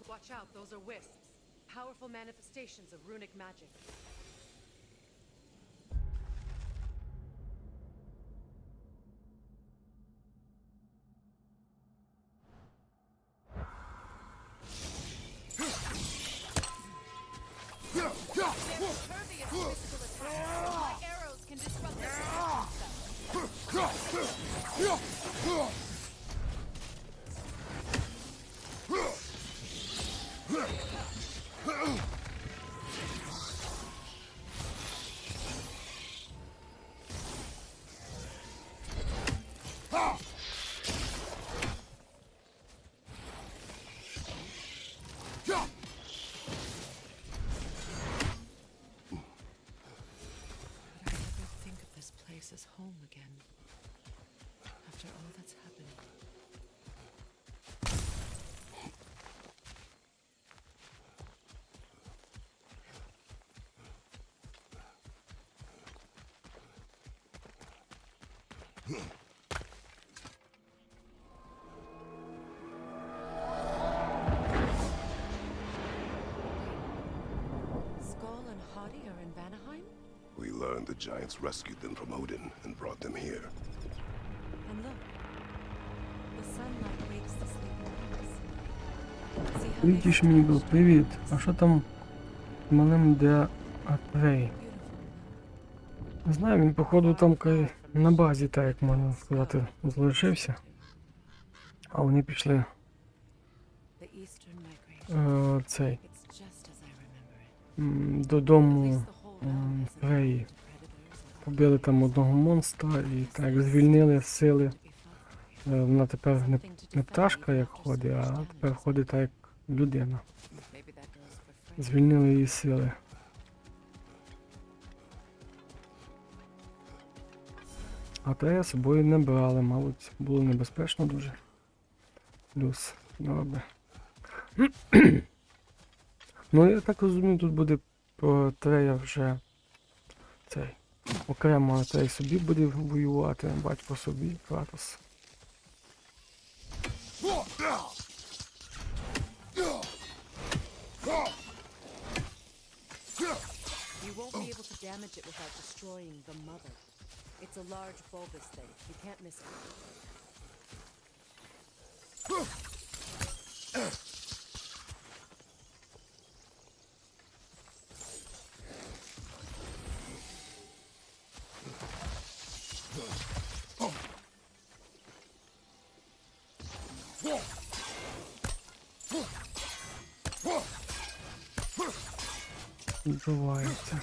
Watch out, those are wisps. Powerful manifestations of runic magic. They're impervious to physical attack. My arrows can disrupt their protection spells. As home again after all that's happened. Skull and Hadi are in Vanaheim? We learned the giants rescued them from Odin and brought them here. And look, the sunlight wakes the sleeping ones. See how they Видиш, мені був привіт. А що там з малим де Атрей? beautiful. Не знаю, він походу там на базі, так як можна сказати, залишився. А вони пішли The eastern migration. цей It's just as I remember it. додому At least the whole realm isn't Фреї. full of predators or Побили там одного монстра і так звільнили з сили. to be fought. Вона тепер не пташка як ходить, а тепер ходить так як людина. Maybe that goes for friends. Звільнили її з сили. А те з собою не брали, мабуть, було небезпечно дуже. Плюс, добре. Ну, я так розумію, тут буде про Трея вже цей. Окремо Трей собі буде воювати, батько собі, Кратос. You won't be able to damage it without destroying the mother. It's a large bulbous thing. You can't miss it. Відбувається.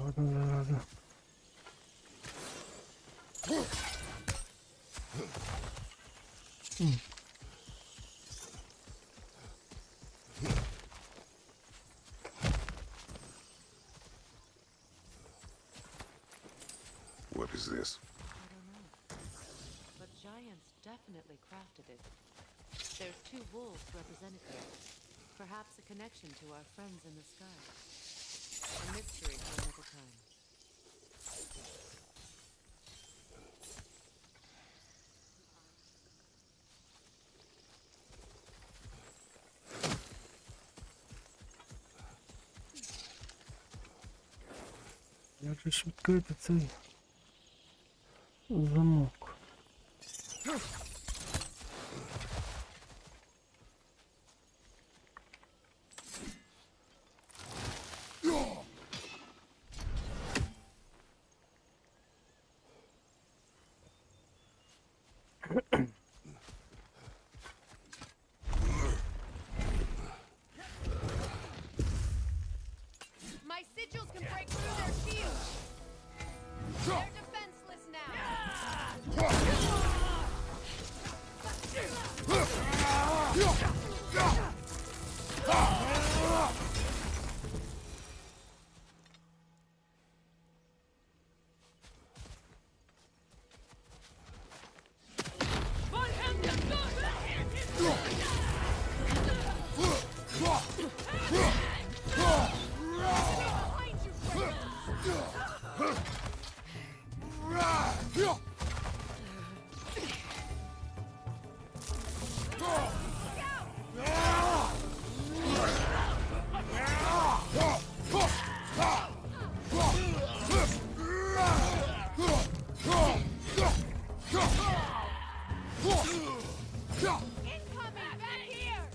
одна зараза. What is this? I don't know. But giants definitely crafted it. There's 2 wolves represented here. Perhaps a connection to our friends in the sky. A mystery for another time. Як же ж відкрити цей замок? My sigils can break through their shields. They're defenseless now. Behind you, Kratos. Incoming back here.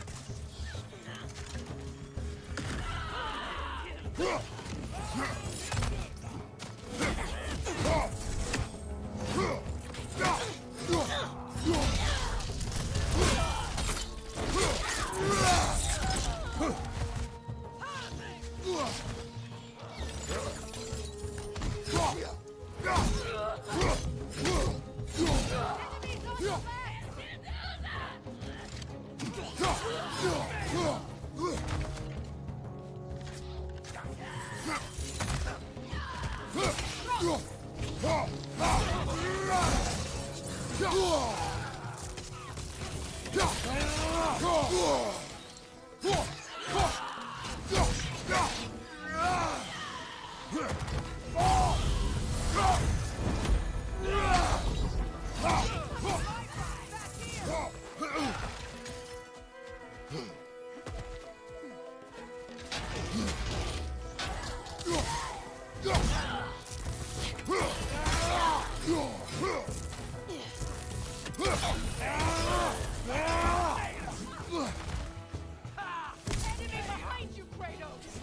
Enemies on the Enemy behind you, Kratos.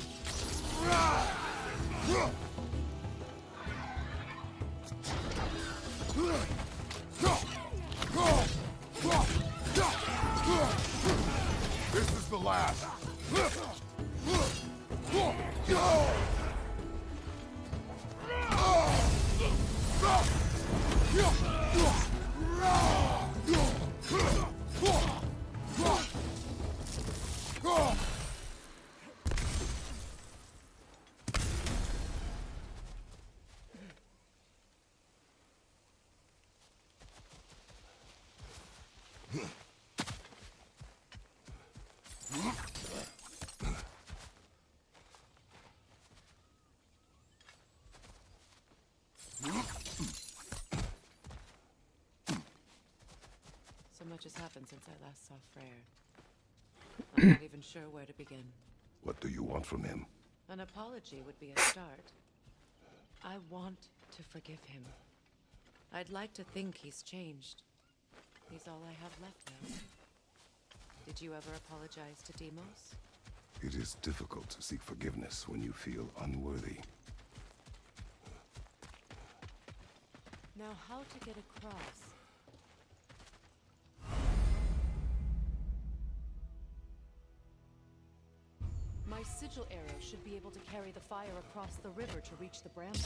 This is the last. So much has happened since I last saw Freyr. I'm not even sure where to begin. What do you want from him? An apology would be a start. I want to forgive him. I'd like to think he's changed. He's all I have left now. Did you ever apologize to Deimos? It is difficult to seek forgiveness when you feel unworthy. Now how to get across? My sigil arrow should be able to carry the fire across the river to reach the bramble.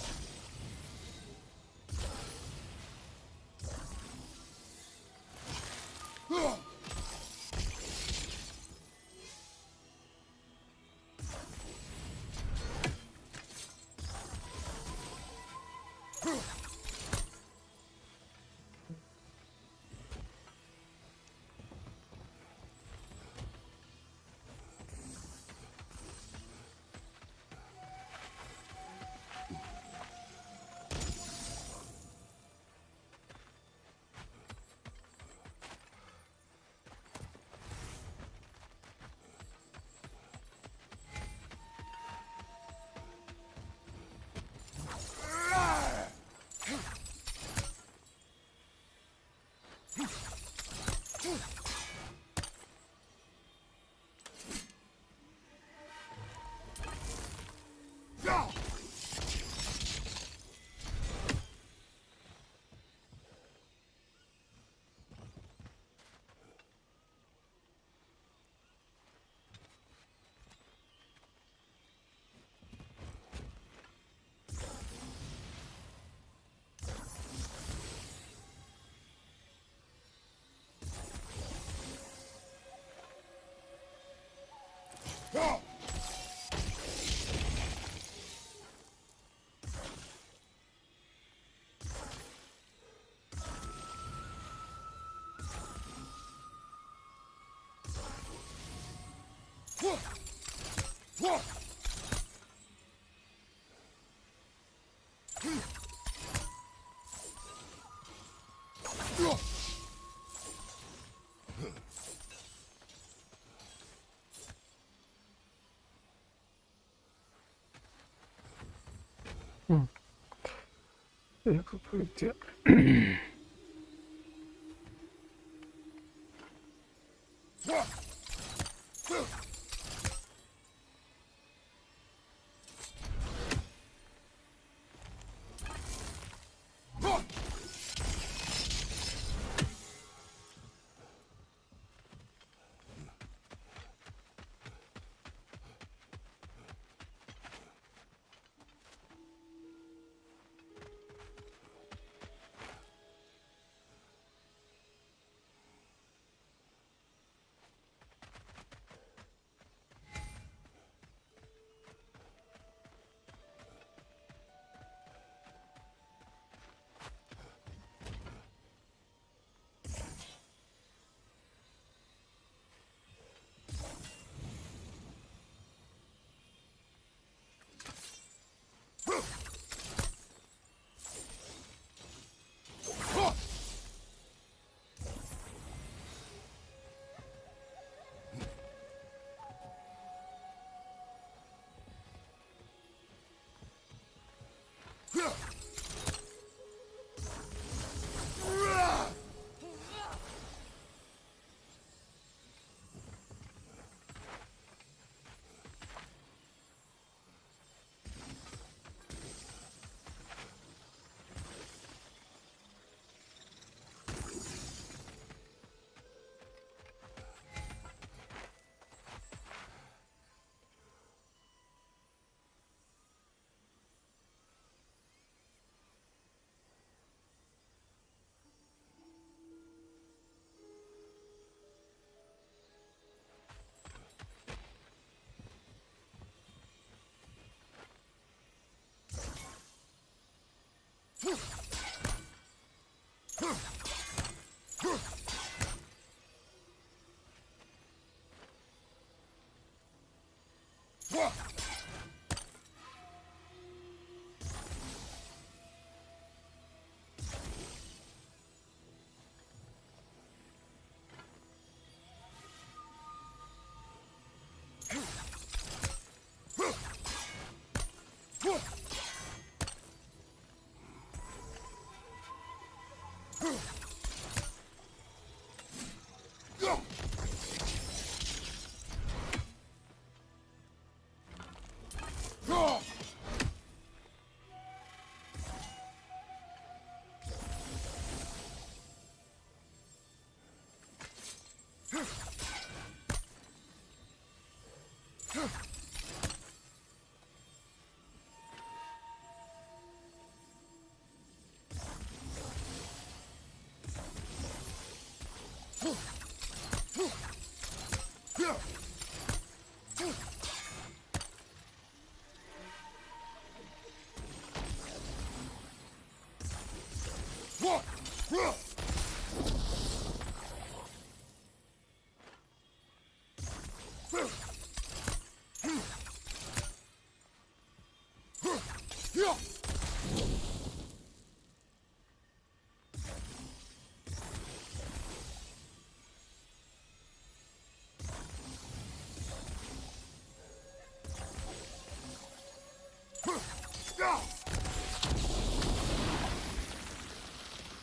Як тут пройти?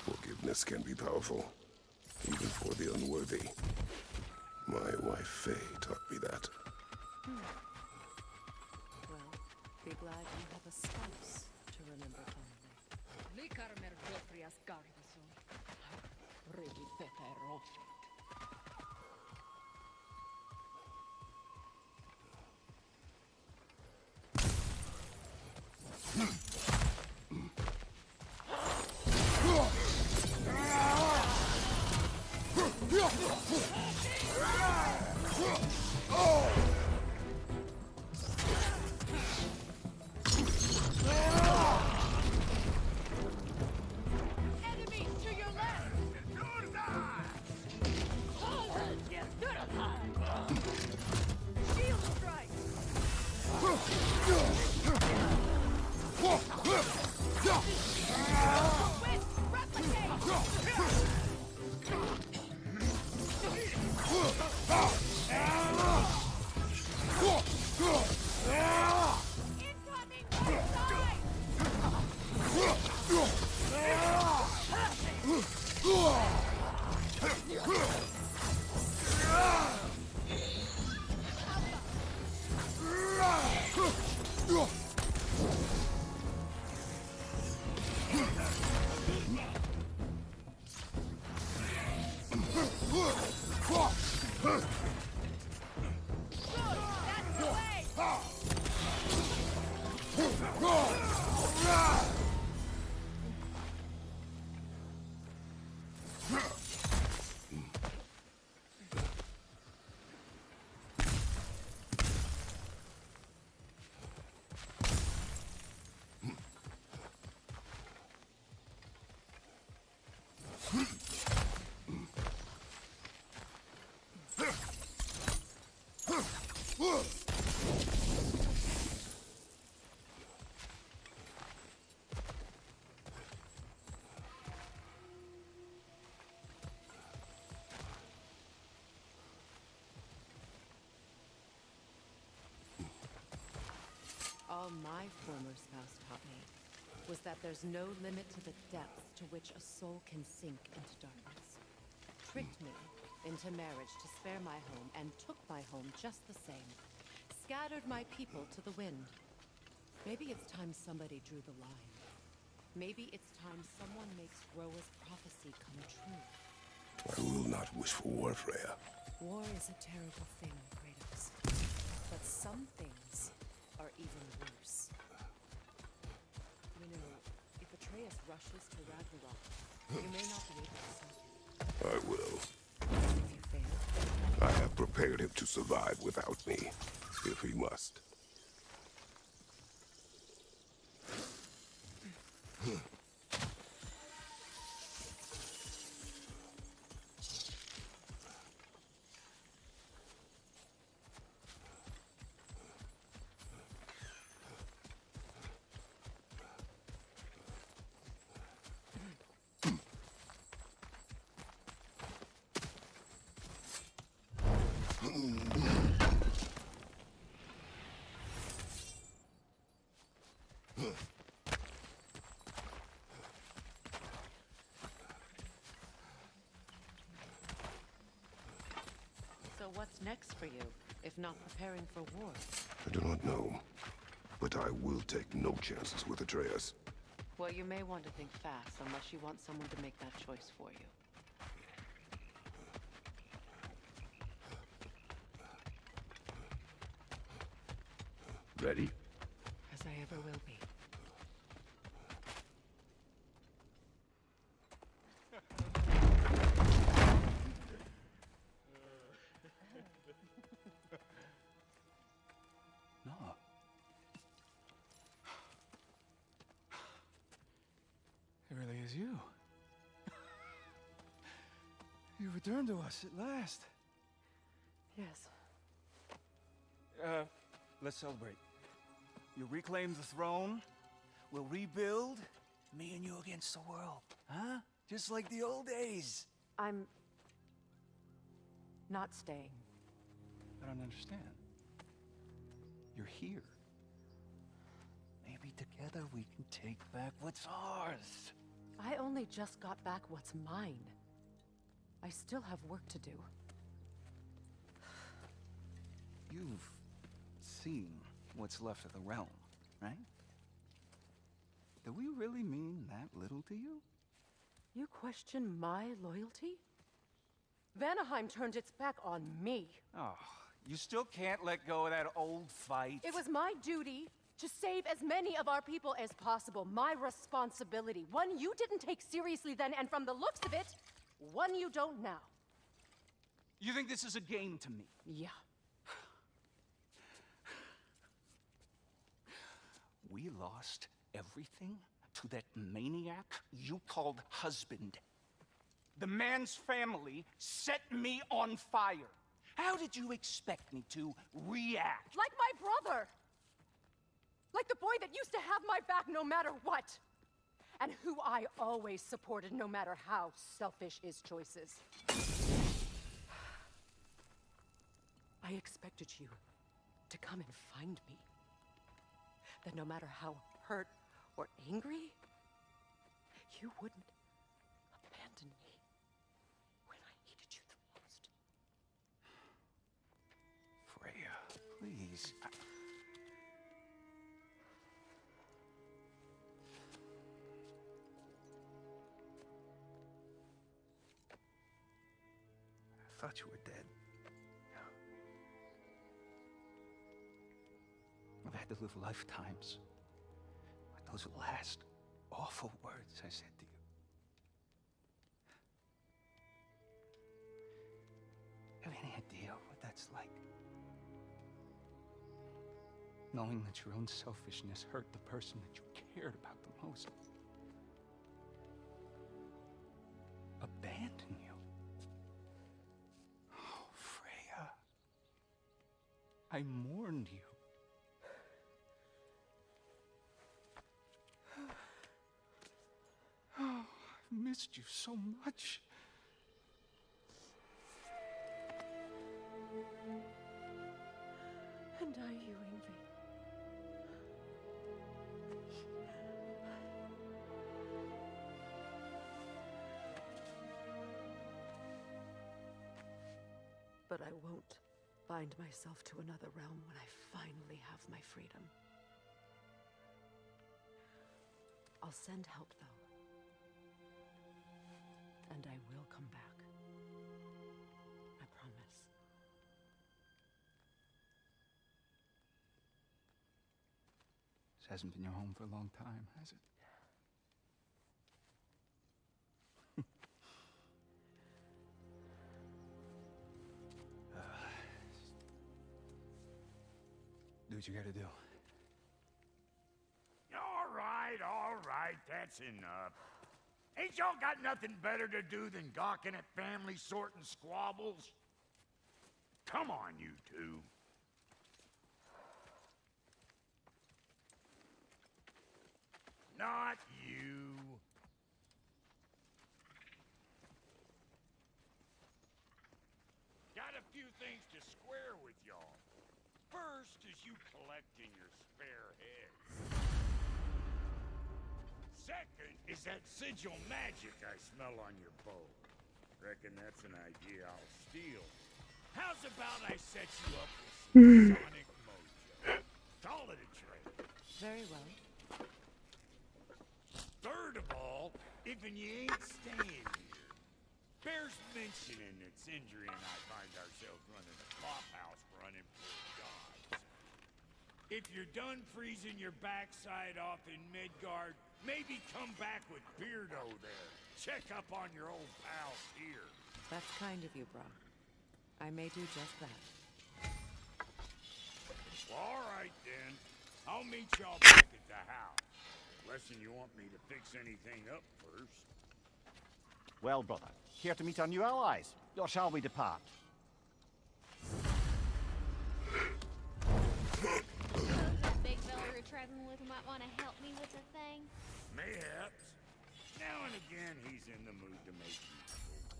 Forgiveness can be powerful, even for the unworthy. My wife Faye taught me that. Well, be glad you have a spouse to remember fondly. Enemies to your left! Shield strike! Twist! Replicate! Incoming right side! Good! That's the way! All my former spouse taught me was that there's no limit to the depth to which a soul can sink into darkness. Tricked me into marriage to spare my home and took my home just the same. Scattered my people to the wind. Maybe it's time somebody drew the line. Maybe it's time someone makes Groa's prophecy come true. I will not wish for war, Freya. War is a terrible thing, Kratos. But some things are even worse. You know, if Atreus rushes to Ragnarok, you may not be able to stop him. I will. If you fail, I have prepared him to survive without me, if he must. so what's next for you, if not preparing for war? I do not know, but I will take no chances with Atreus. Well, you may want to think fast, unless you want someone to make that choice for you. Ready? As I ever will be. No. It really is you. You returned to us at last. Yes. Let's celebrate. You reclaim the throne. We'll rebuild. Me and you against the world. Huh? Just like the old days. I'm not staying. I don't understand. You're here. Maybe together we can take back what's ours. I only just got back what's mine. I still have work to do. You've seen what's left of the realm, right? Do we really mean that little to you? You question my loyalty? Vanaheim turned its back on me. Oh, you still can't let go of that old fight? It was my duty to save as many of our people as possible. My responsibility. One you didn't take seriously then, and from the looks of it, one you don't now. You think this is a game to me? Yeah. We lost everything to that maniac you called husband. The man's family set me on fire. How did you expect me to react? Like my brother! Like the boy that used to have my back no matter what! And who I always supported no matter how selfish his choices. I expected you to come and find me. That no matter how hurt or angry, you wouldn't abandon me when I needed you the most. Freya, please. I thought you were dead. I've had to live lifetimes with those last awful words I said to you. Have any idea what that's like? Knowing that your own selfishness hurt the person that you cared about the most. Abandon you. Oh, Freya. I mourned you. Oh, I've missed you so much. And are you, Ingvi? But I won't bind myself to another realm when I finally have my freedom. I'll send help, though. And I will come back. I promise. This hasn't been your home for a long time, has it? Do what you gotta do. All right, that's enough. Ain't y'all got nothing better to do than gawking at family sorting squabbles? Come on, you two. Not you. Got a few things to square with y'all. First is you collecting your spare heads. Second is that sigil magic I smell on your bow. Reckon that's an idea I'll steal. How's about I set you up with some sonic mojo? Call it a trade. Very well. Third of all, if you ain't staying here, bears mentioning that Sindri and I find ourselves running a flop house for unemployed gods. If you're done freezing your backside off in Midgard, maybe come back with Beardo there. Check up on your old pals here. That's kind of you, bro. I may do just that. Well, all right, then. I'll meet y'all back at the house. Unless you want me to fix anything up first. Well, brother, care to meet our new allies? Or shall we depart? That big fella you're traveling with might want to help me with a thing. Mayhaps. Now and again, he's in the mood to make useful.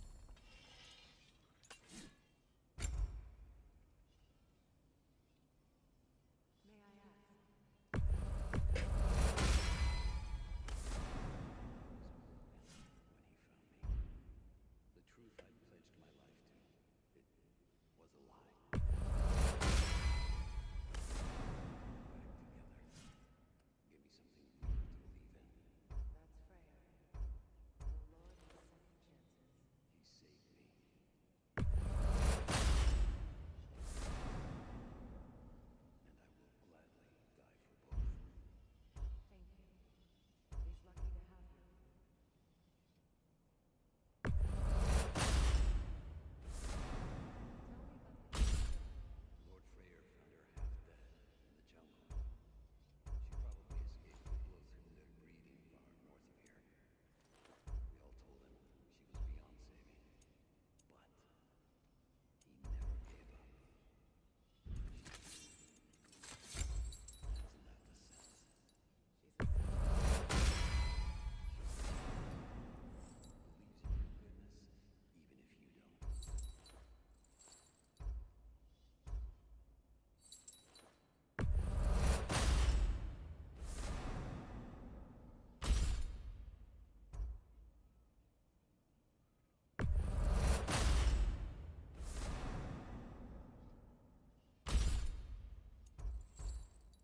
May I ask? The truth I'd pledged my life to, it was a lie. Back together. Give me something real to believe in. That's Freya. The Lord of second chances. He saved me. And I will gladly die for both. Thank you. He's lucky to have you. Tell me about the Lord Freyr found her half dead in the jungle. She probably escaped the blows from their breeding far north of here. We all told him she was beyond saving. But he never gave up. Isn't that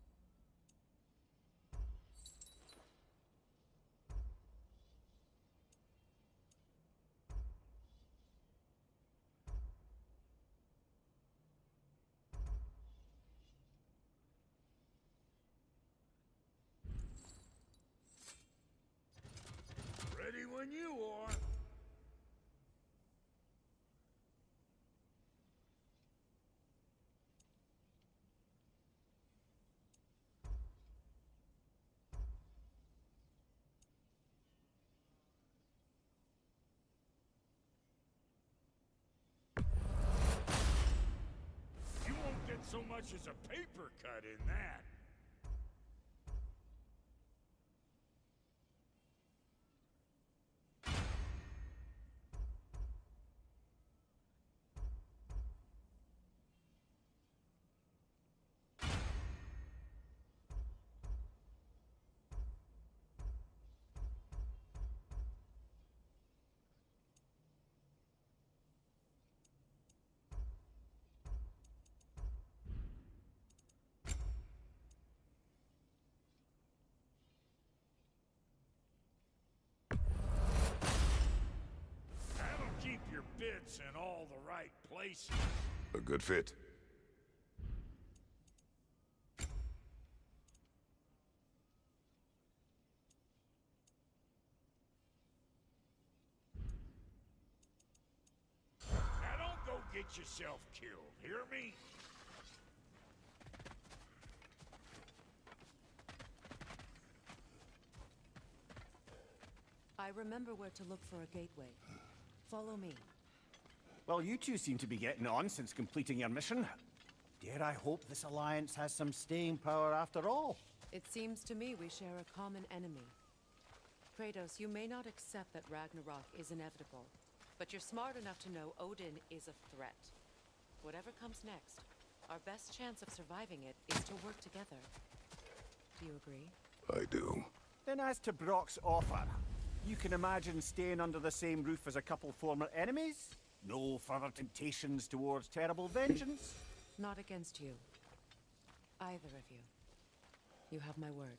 the sense? she's a Believes in your goodness, even if you don't. Ready when you are. You won't get so much as a paper cut in that. That'll keep your bits in all the right places. A good fit. Now don't go get yourself killed, hear me? I remember where to look for a gateway. Follow me. Well, you two seem to be getting on since completing your mission. Dare I hope this alliance has some staying power after all? It seems to me we share a common enemy. Kratos, you may not accept that Ragnarok is inevitable, but you're smart enough to know Odin is a threat. Whatever comes next, our best chance of surviving it is to work together. Do you agree? I do. Then as to Brock's offer, you can imagine staying under the same roof as a couple former enemies? No further temptations towards terrible vengeance? Not against you. Either of you. You have my word.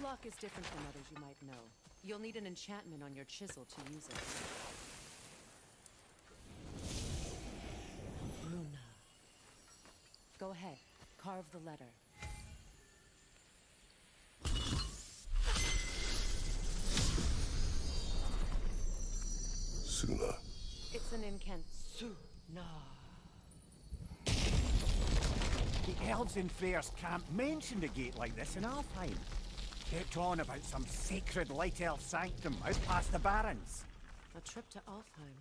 lock is different from others you might know. You'll need an enchantment on your chisel to use it. Runa. Go ahead, carve the letter. Suna. It's an incant. Suna. The elves in Freyr's camp mentioned a gate like this in Alfheim. Kept on about some sacred light elf sanctum out past the barrens. A trip to Alfheim.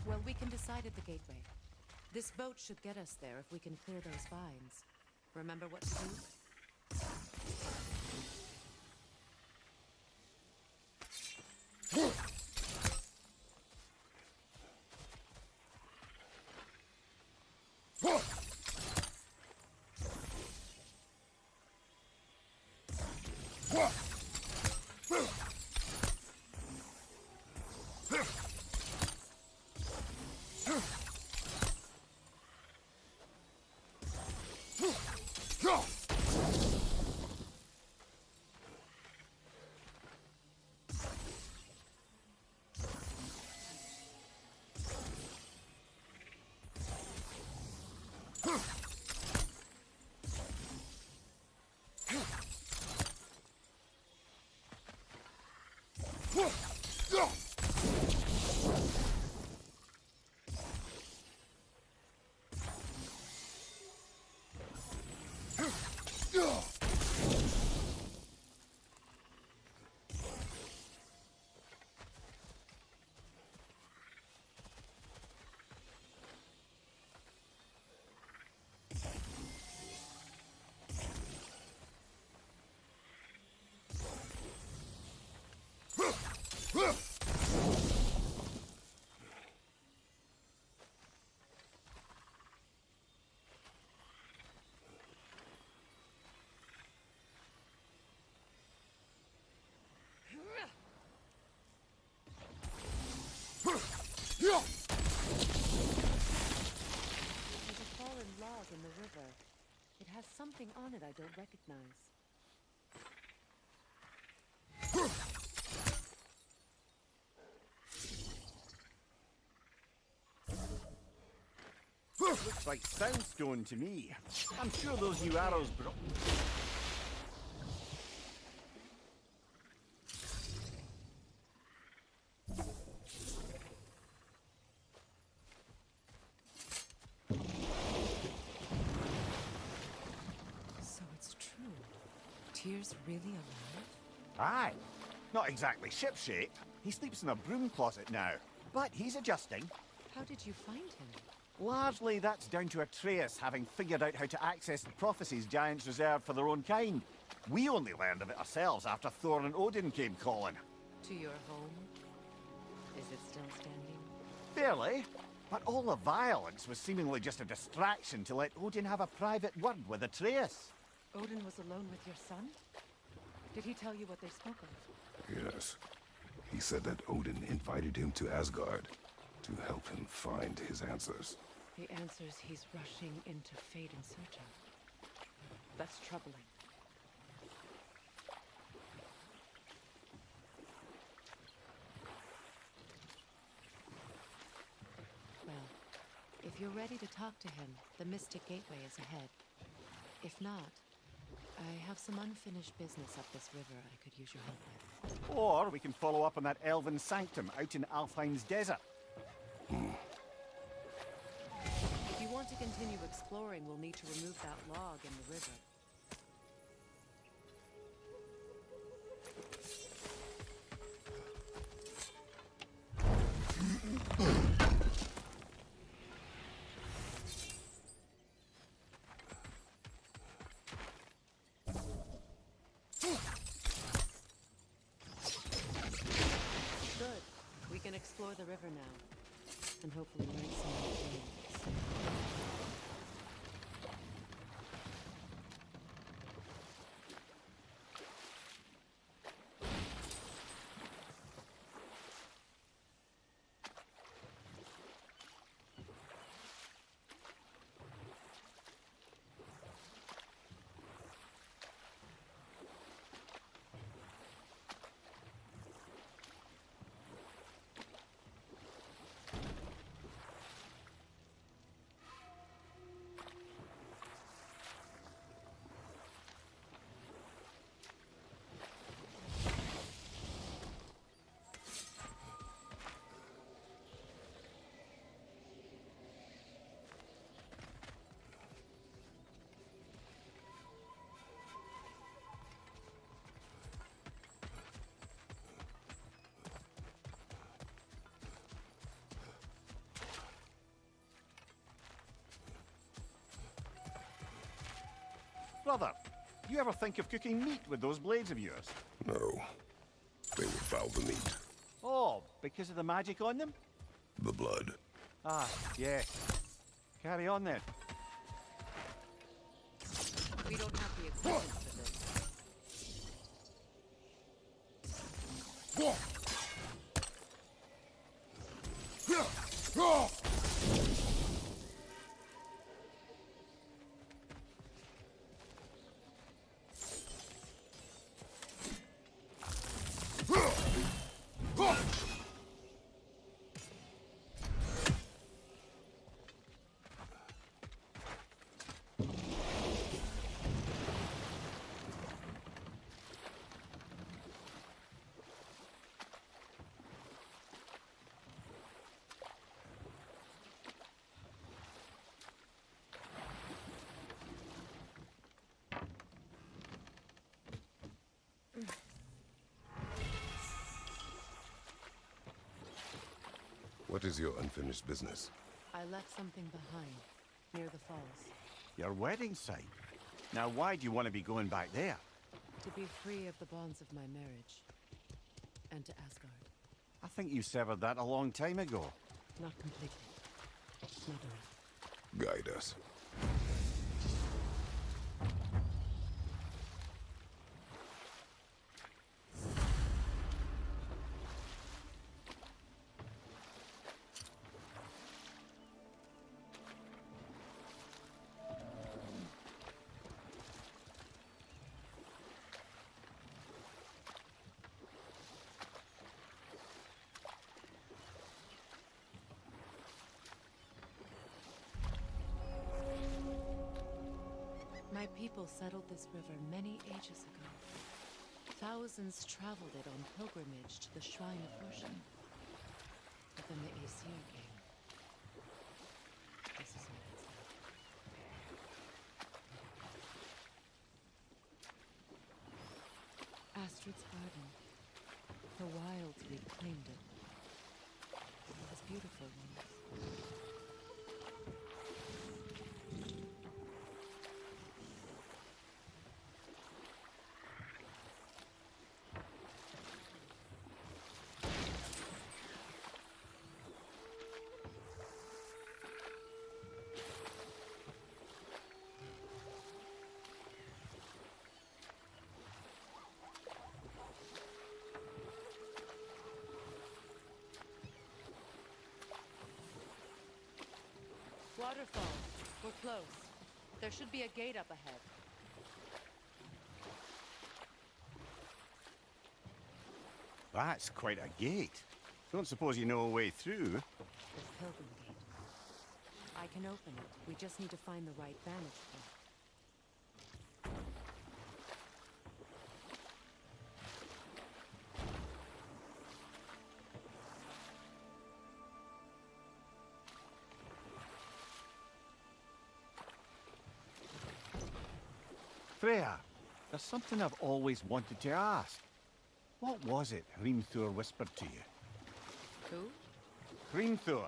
Well, we can decide at the gateway. This boat should get us there if we can clear those vines. Remember what to do? There's a fallen log in the river. It has something on it I don't recognize. Looks like soundstone to me. I'm sure those new arrows brought... So it's true. Tyr's really alive? Aye. Not exactly shipshape. He sleeps in a broom closet now. But he's adjusting. How did you find him? Largely, that's down to Atreus having figured out how to access the prophecies giants reserved for their own kind. We only learned of it ourselves after Thor and Odin came calling. To your home? Is it still standing? Barely. But all the violence was seemingly just a distraction to let Odin have a private word with Atreus. Odin was alone with your son? Did he tell you what they spoke of? Yes. He said that Odin invited him to Asgard to help him find his answers. The answers he's rushing into fate in search of. That's troubling. Well, if you're ready to talk to him, the Mystic Gateway is ahead. If not, I have some unfinished business up this river I could use your help with. Or we can follow up on that elven sanctum out in Alfheim's desert. If you want to continue exploring, we'll need to remove that log in the river. Good. We can explore the river now, and hopefully learn some more things. brother. You ever think of cooking meat with those blades of yours? No. They would foul the meat. Oh, because of the magic on them? The blood. Ah, yes. Carry on then. We don't have the equipment for this. What is your unfinished business? I left something behind, near the falls. Your wedding site. Now, why do you want to be going back there? To be free of the bonds of my marriage. And to Asgard. I think you severed that a long time ago. Not completely. Not all. Guide us. My people settled this river many ages ago. Thousands traveled it on pilgrimage to the shrine of worship. But then the Aesir came. This is what it's like. Astrid's garden. The wilds reclaimed it. As beautiful ones. Waterfall. We're close. There should be a gate up ahead. That's quite a gate. Don't suppose you know a way through? This pilgrim gate. I can open it. We just need to find the right vantage point. Freya, there's something I've always wanted to ask. What was it Hrimthur whispered to you? Who? Hrimthur,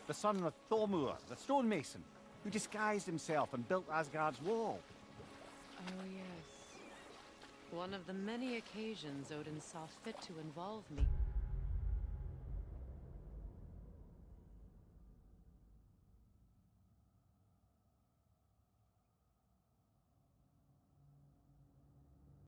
the son of Thormur, the stonemason, who disguised himself and built Asgard's wall. Oh, yes. One of the many occasions Odin saw fit to involve me.